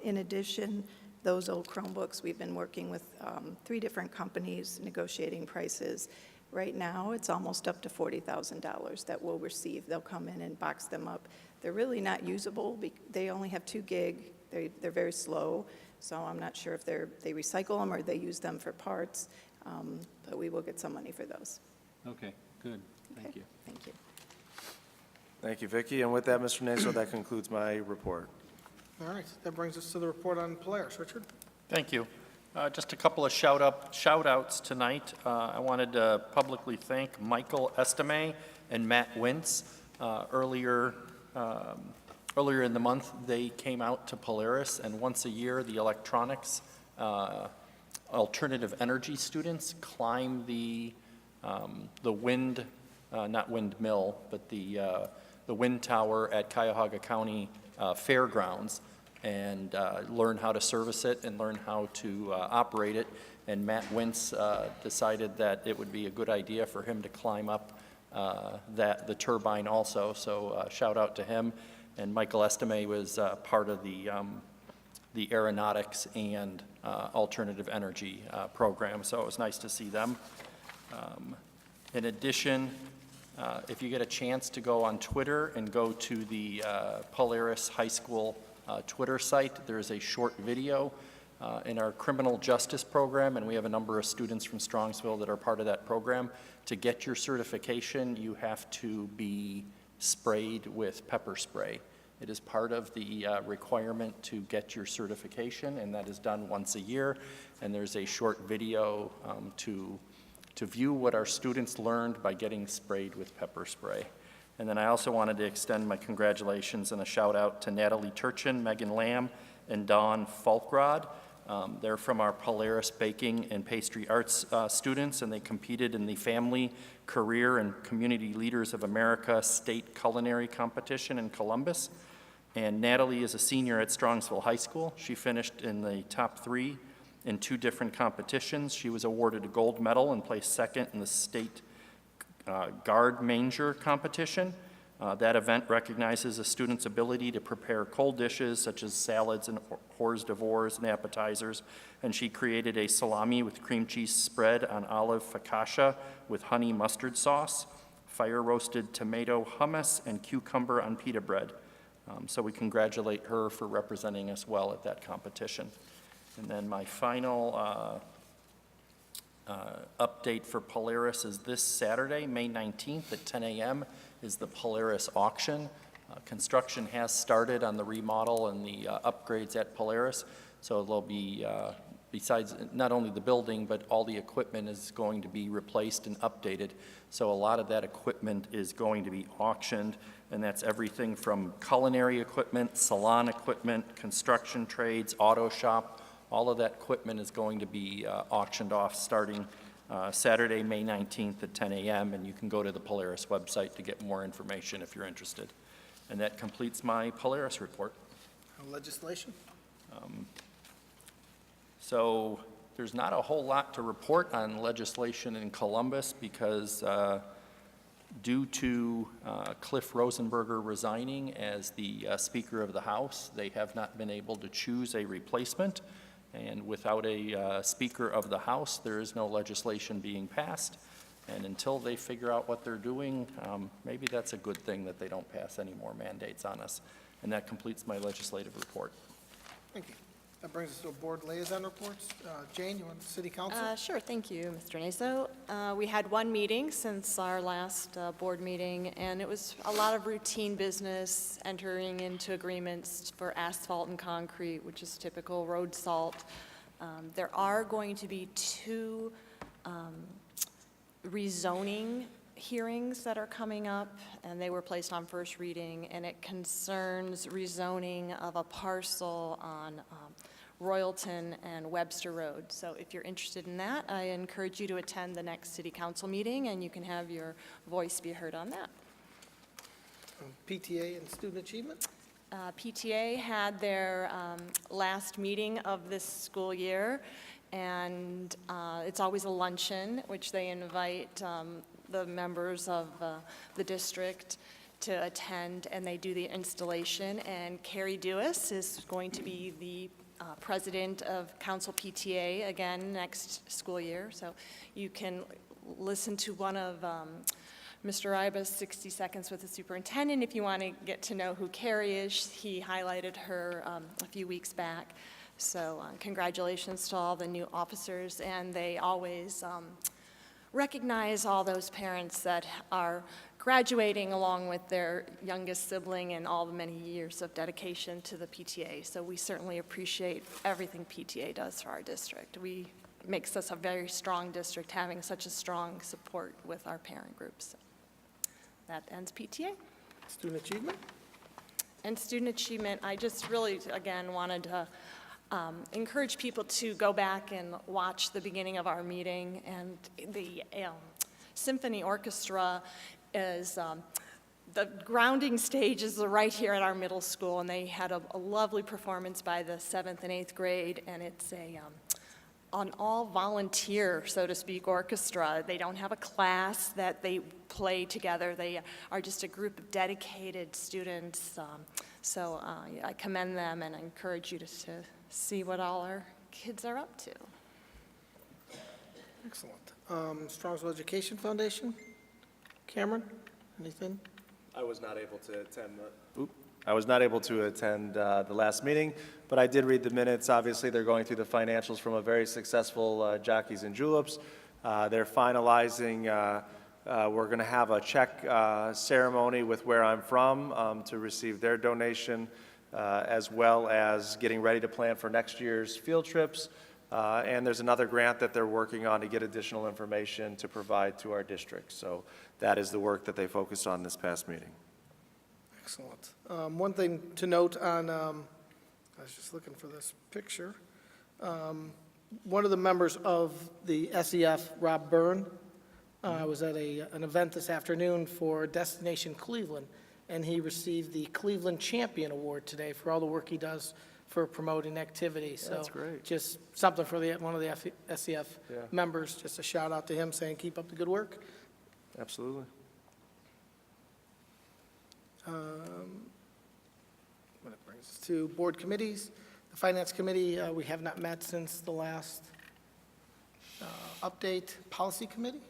[SPEAKER 12] In addition, those old Chromebooks, we've been working with 3 different companies, negotiating prices. Right now, it's almost up to $40,000 that we'll receive. They'll come in and box them up. They're really not usable. They only have 2 gig. They're very slow, so I'm not sure if they recycle them or they use them for parts, but we will get some money for those.
[SPEAKER 8] Okay, good. Thank
[SPEAKER 12] Okay,
[SPEAKER 8] you.
[SPEAKER 12] Thank you.
[SPEAKER 6] Thank you, Vicki. And with that, Mr. Naso, that concludes my report.
[SPEAKER 1] All right, that brings us to the report on Polaris. Richard?
[SPEAKER 5] Thank you. Just a couple of shout-outs tonight. I wanted to publicly thank Michael Estime and Matt Wintz. Earlier in the month, they came out to Polaris, and once a year, the electronics alternative energy students climb the wind, not windmill, but the wind tower at Cuyahoga County Fairgrounds, and learn how to service it and learn how to operate it. And Matt Wintz decided that it would be a good idea for him to climb up the turbine also. So shout out to him. And Michael Estime was part of the aeronautics and alternative energy program. So it was nice to see them. In addition, if you get a chance to go on Twitter and go to the Polaris High School Twitter site, there is a short video in our criminal justice program, and we have a number of students from Strongsville that are part of that program. To get your certification, you have to be sprayed with pepper spray. It is part of the requirement to get your certification, and that is done once a year. And there's a short video to view what our students learned by getting sprayed with pepper spray. And then I also wanted to extend my congratulations and a shout out to Natalie Turchin, Megan Lamb, and Dawn Falkrod. They're from our Polaris Baking and Pastry Arts students, and they competed in the Family, Career, and Community Leaders of America State Culinary Competition in Columbus. And Natalie is a senior at Strongsville High School. She finished in the top 3 in 2 different competitions. She was awarded a gold medal and placed second in the state guard manger competition. That event recognizes a student's ability to prepare cold dishes such as salads and hors d'oeuvres and appetizers. And she created a salami with cream cheese spread on olive focaccia with honey mustard sauce, fire roasted tomato hummus, and cucumber on pita bread. So we congratulate her for representing us well at that competition. And then my final update for Polaris is this Saturday, May 19th at 10 a.m. is the Polaris auction. Construction has started on the remodel and the upgrades at Polaris, so there'll be, besides not only the building, but all the equipment is going to be replaced and updated. So a lot of that equipment is going to be auctioned, and that's everything from culinary equipment, salon equipment, construction trades, auto shop. All of that equipment is going to be auctioned off starting Saturday, May 19th at 10 a.m., and you can go to the Polaris website to get more information if you're interested. And that completes my Polaris report.
[SPEAKER 1] Legislation?
[SPEAKER 5] So there's not a whole lot to report on legislation in Columbus because due to Cliff Rosenberger resigning as the Speaker of the House, they have not been able to choose a replacement. And without a Speaker of the House, there is no legislation being passed. And until they figure out what they're doing, maybe that's a good thing that they don't pass any more mandates on us. And that completes my legislative report.
[SPEAKER 1] Thank you. That brings us to board liaison reports. Jane, you want the city council?
[SPEAKER 7] Sure, thank you, Mr. Naso. We had one meeting since our last board meeting, and it was a lot of routine business, entering into agreements for asphalt and concrete, which is typical road salt. There are going to be 2 rezoning hearings that are coming up, and they were placed on first reading, and it concerns rezoning of a parcel on Royalton and Webster Road. So if you're interested in that, I encourage you to attend the next city council meeting, and you can have your voice be heard on that.
[SPEAKER 1] PTA and student achievement?
[SPEAKER 7] PTA had their last meeting of this school year, and it's always a luncheon, which they invite the members of the district to attend, and they do the installation. And Carrie Dewis is going to be the president of Council PTA again next school year. So you can listen to one of Mr. Iba's 60 Seconds with the Superintendent if you want to get to know who Carrie is. He highlighted her a few weeks back. So congratulations to all the new officers, and they always recognize all those parents that are graduating along with their youngest sibling and all the many years of dedication to the PTA. So we certainly appreciate everything PTA does for our district. Makes us a very strong district, having such a strong support with our parent groups. That ends PTA.
[SPEAKER 1] Student achievement?
[SPEAKER 7] And student achievement, I just really, again, wanted to encourage people to go back and watch the beginning of our meeting. And the symphony orchestra is, the grounding stage is right here at our middle school, and they had a lovely performance by the 7th and 8th grade, and it's an all-volunteer, so to speak, orchestra. They don't have a class that they play together. They are just a group of dedicated students. So I commend them, and I encourage you to see what all our kids are up to.
[SPEAKER 1] Excellent. Strongsville Education Foundation? Cameron, anything?
[SPEAKER 6] I was not able to attend the last meeting, but I did read the minutes. Obviously, they're going through the financials from a very successful Jockeys and Juleps. They're finalizing, we're going to have a check ceremony with Where I'm From to receive their donation, as well as getting ready to plan for next year's field trips. And there's another grant that they're working on to get additional information to provide to our district. So that is the work that they focused on this past meeting.
[SPEAKER 1] Excellent. One thing to note on, I was just looking for this picture. One of the members of the SEF, Rob Byrne, was at an event this afternoon for Destination Cleveland, and he received the Cleveland Champion Award today for all the work he does for promoting activity. So
[SPEAKER 6] That's great.
[SPEAKER 1] just something for one of the SEF members, just a shout out to him saying, keep up the good work.
[SPEAKER 6] Absolutely.
[SPEAKER 1] What it brings us to board committees. The Finance Committee, we have not met since the last update. Policy Committee?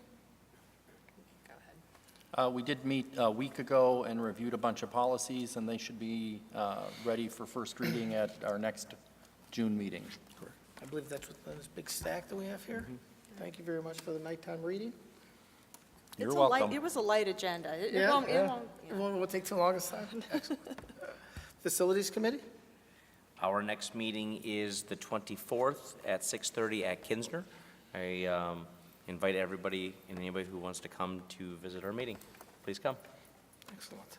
[SPEAKER 5] We did meet a week ago and reviewed a bunch of policies, and they should be ready for first reading at our next June meeting.
[SPEAKER 1] I believe that's with this big stack that we have here. Thank you very much for the nighttime reading.
[SPEAKER 5] You're welcome.
[SPEAKER 7] It was a light agenda. It
[SPEAKER 1] Yeah,
[SPEAKER 7] won't,
[SPEAKER 1] It won't take too long, Simon. Excellent. Facilities Committee?
[SPEAKER 3] Our next meeting is the 24th at 6:30 at Kinsner. I invite everybody and anybody who wants to come to visit our meeting. Please come.
[SPEAKER 1] Excellent.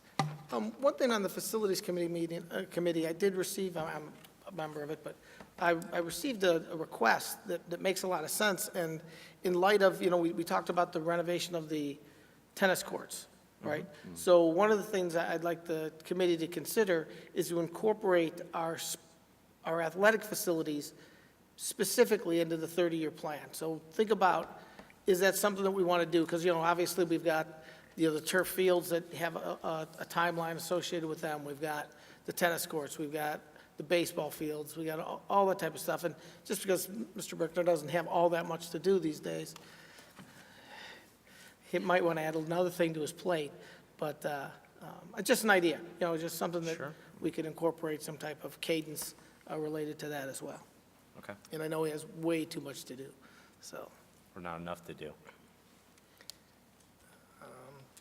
[SPEAKER 1] One thing on the Facilities Committee, I did receive, I'm a member of it, but I received a request that makes a lot of sense. And in light of, we talked about the renovation of the tennis courts, right? So one of the things that I'd like the committee to consider is to incorporate our athletic facilities specifically into the 30-year plan. So think about, is that something that we want to do? Because, obviously we've got, the turf fields that have a timeline associated with them. We've got the tennis courts. We've got the baseball fields. We got all that type of stuff. And just because Mr. Brickner doesn't have all that much to do these days, he might want to add another thing to his plate. But just an idea, just something that we could incorporate some type of cadence related to that as well.
[SPEAKER 3] Okay.
[SPEAKER 1] And I know he has way too much to do, so.
[SPEAKER 3] Or not enough to do.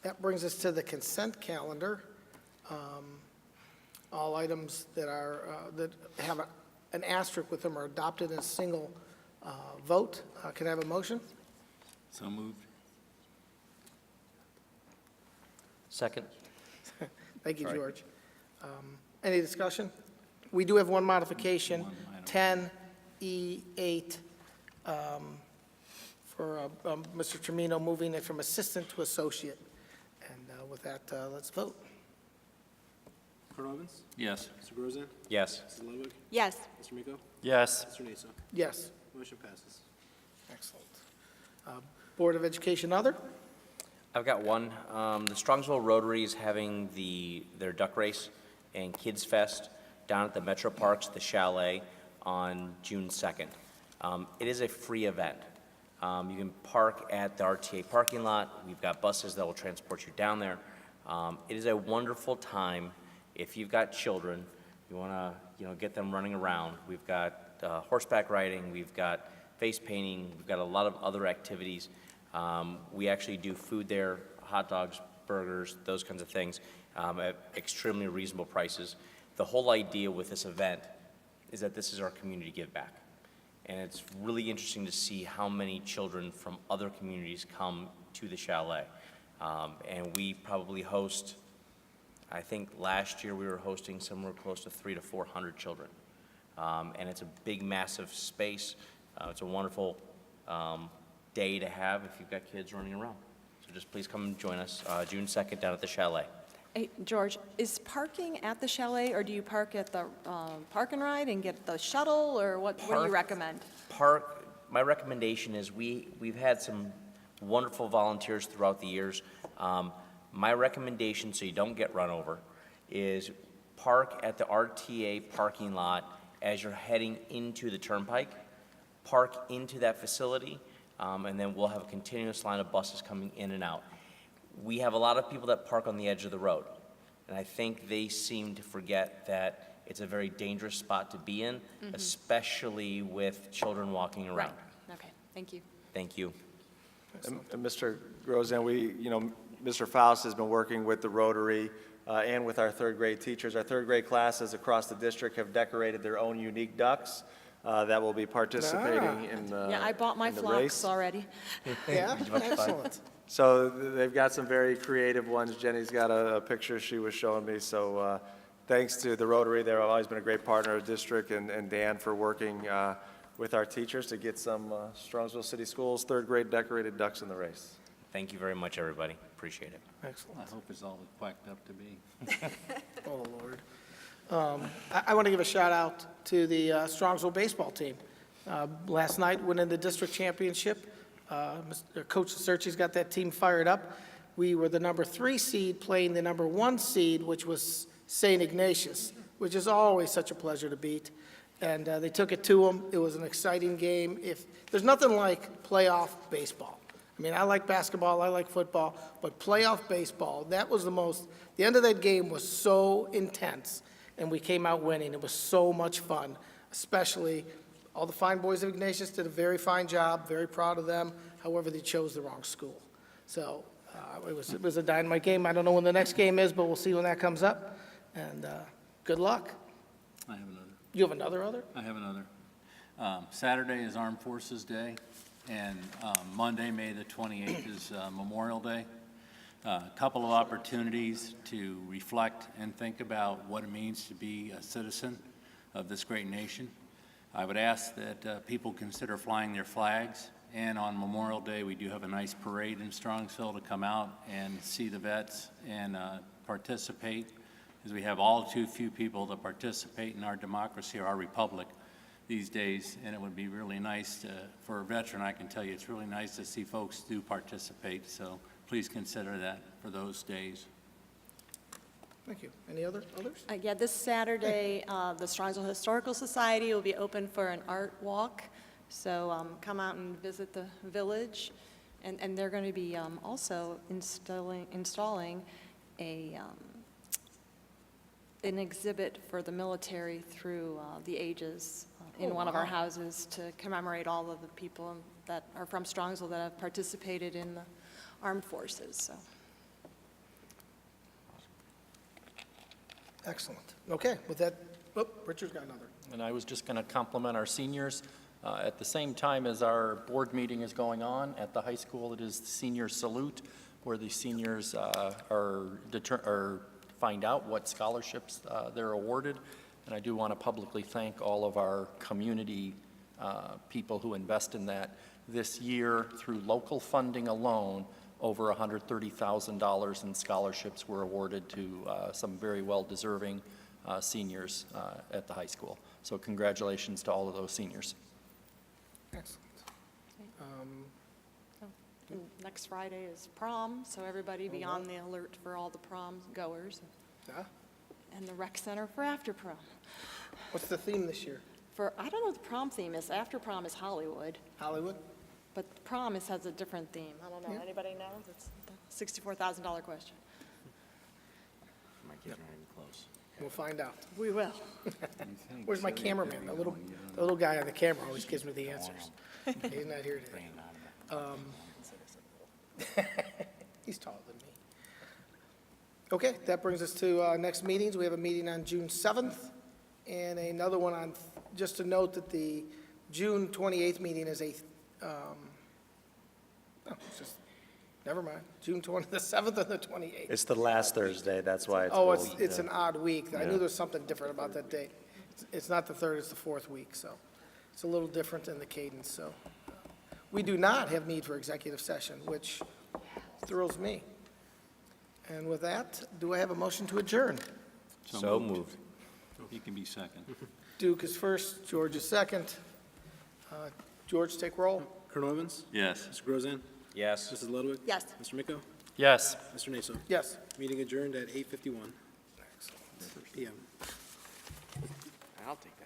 [SPEAKER 1] That brings us to the consent calendar. All items that have an asterisk with them are adopted in a single vote. Can I have a motion?
[SPEAKER 8] So moved.
[SPEAKER 3] Second?
[SPEAKER 1] Thank you, George. Any discussion? We do have one modification, 10E8, for Mr. Tremino moving it from assistant to associate. And with that, let's vote.
[SPEAKER 2] Colonel Evans?
[SPEAKER 8] Yes.
[SPEAKER 2] Mr. Grozan?
[SPEAKER 3] Yes.
[SPEAKER 2] Mrs. Ludwig?
[SPEAKER 7] Yes.
[SPEAKER 2] Mr. Miko?
[SPEAKER 5] Yes.
[SPEAKER 2] Mr. Nasa?
[SPEAKER 1] Yes.
[SPEAKER 2] Motion passes.
[SPEAKER 1] Excellent. Board of Education, other?
[SPEAKER 3] I've got one. The Strongsville Rotary is having their duck race and Kids Fest down at the Metro Parks, the Chalet, on June 2nd. It is a free event. You can park at the RTA parking lot. We've got buses that will transport you down there. It is a wonderful time. If you've got children, you want to get them running around. We've got horseback riding. We've got face painting. We've got a lot of other activities. We actually do food there, hot dogs, burgers, those kinds of things, at extremely reasonable prices. The whole idea with this event is that this is our community give back. And it's really interesting to see how many children from other communities come to the chalet. And we probably host, I think last year we were hosting somewhere close to 300 to 400 children. And it's a big, massive space. It's a wonderful day to have if you've got kids running around. So just please come and join us June 2nd down at the chalet.
[SPEAKER 7] Hey, George, is parking at the chalet, or do you park at the park and ride and get the shuttle, or what do you recommend?
[SPEAKER 3] My recommendation is we've had some wonderful volunteers throughout the years. My recommendation, so you don't get run over, is park at the RTA parking lot as you're heading into the turnpike. Park into that facility, and then we'll have a continuous line of buses coming in and out. We have a lot of people that park on the edge of the road, and I think they seem to forget that it's a very dangerous spot to be in, especially with children walking around.
[SPEAKER 7] Right. Okay, thank you.
[SPEAKER 3] Thank you.
[SPEAKER 6] And Mr. Grozan, Mr. Faust has been working with the Rotary and with our third grade teachers. Our third grade classes across the district have decorated their own unique ducks that will be participating in the
[SPEAKER 7] Yeah, I bought my
[SPEAKER 6] in the
[SPEAKER 7] flocks
[SPEAKER 6] race.
[SPEAKER 7] already.
[SPEAKER 1] Yeah, excellent.
[SPEAKER 6] So they've got some very creative ones. Jenny's got a picture she was showing me. So thanks to the Rotary, they've always been a great partner of the district, and Dan for working with our teachers to get some Strongsville City Schools third grade decorated ducks in the race.
[SPEAKER 3] Thank you very much, everybody. Appreciate it.
[SPEAKER 1] Excellent.
[SPEAKER 8] I hope it's all it's quacked up to be.
[SPEAKER 1] Oh, Lord. I want to give a shout out to the Strongsville baseball team. Last night, winning the district championship. Coach Searchy's got that team fired up. We were the number 3 seed playing the number 1 seed, which was St. Ignatius, which is always such a pleasure to beat. And they took it to them. It was an exciting game. There's nothing like playoff baseball. I mean, I like basketball, I like football, but playoff baseball, the end of that game was so intense, and we came out winning. It was so much fun, especially all the fine boys of Ignatius did a very fine job, very proud of them. However, they chose the wrong school. So it was a dynamite game. I don't know when the next game is, but we'll see when that comes up. And good luck.
[SPEAKER 8] I have another.
[SPEAKER 1] You have another other?
[SPEAKER 8] I have another. Saturday is Armed Forces Day, and Monday, May the 28th, is Memorial Day. A couple of opportunities to reflect and think about what it means to be a citizen of this great nation. I would ask that people consider flying their flags, and on Memorial Day, we do have a nice parade in Strongsville to come out and see the vets and participate, because we have all too few people that participate in our democracy, or our republic these days, and it would be really nice for a veteran, I can tell you, it's really nice to see folks do participate, so please consider that for those days.
[SPEAKER 1] Thank you. Any others?
[SPEAKER 7] Yeah, this Saturday, the Strongsville Historical Society will be open for an art walk, so come out and visit the village. And they're going to be also installing an exhibit for the military through the ages in one of our houses to commemorate all of the people that are from Strongsville that have participated in the armed forces, so.
[SPEAKER 1] Excellent. Okay, with that, Richard's got another.
[SPEAKER 5] And I was just going to compliment our seniors. At the same time as our board meeting is going on at the high school, it is the senior salute where the seniors find out what scholarships they're awarded. And I do want to publicly thank all of our community people who invest in that. This year, through local funding alone, over $130,000 in scholarships were awarded to some very well-deserving seniors at the high school. So congratulations to all of those seniors.
[SPEAKER 1] Excellent.
[SPEAKER 7] And next Friday is prom, so everybody be on the alert for all the prom goers
[SPEAKER 1] Yeah?
[SPEAKER 7] and the rec center for after prom.
[SPEAKER 1] What's the theme this year?
[SPEAKER 7] I don't know what the prom theme is. After prom is Hollywood,
[SPEAKER 1] Hollywood?
[SPEAKER 7] but prom has a different theme. I don't know.
[SPEAKER 1] Yeah.
[SPEAKER 7] Anybody knows? It's the $64,000 question.
[SPEAKER 3] My kids aren't even close.
[SPEAKER 1] We'll find out.
[SPEAKER 7] We will.
[SPEAKER 1] Where's my cameraman? The little guy on the camera always gives me the answers. He's not here today. He's taller than me. Okay, that brings us to next meetings. We have a meeting on June 7th and another one on, just to note that the June 28th meeting is never mind, June 20, the 7th and the 28th.
[SPEAKER 13] It's the last Thursday, that's why it's.
[SPEAKER 1] Oh,
[SPEAKER 13] moved,
[SPEAKER 1] it's
[SPEAKER 13] yeah.
[SPEAKER 1] an odd week. I knew
[SPEAKER 13] Yeah.
[SPEAKER 1] there was something different about that date. It's not the third, it's the fourth week, so it's a little different in the cadence, so. We do not have need for executive session, which thrills me. And with that, do I have a motion to adjourn?
[SPEAKER 3] So moved.
[SPEAKER 8] He can be second.
[SPEAKER 1] Duke is first, George is second. George, take roll.
[SPEAKER 2] Colonel Evans?
[SPEAKER 8] Yes.
[SPEAKER 2] Mr. Grozan?
[SPEAKER 3] Yes.
[SPEAKER 2] Mrs. Ludwig?
[SPEAKER 7] Yes.
[SPEAKER 2] Mr. Miko?
[SPEAKER 5] Yes.
[SPEAKER 2] Mr. Naso?
[SPEAKER 1] Yes.
[SPEAKER 2] Meeting adjourned at 8:51 PM.
[SPEAKER 3] I'll take that.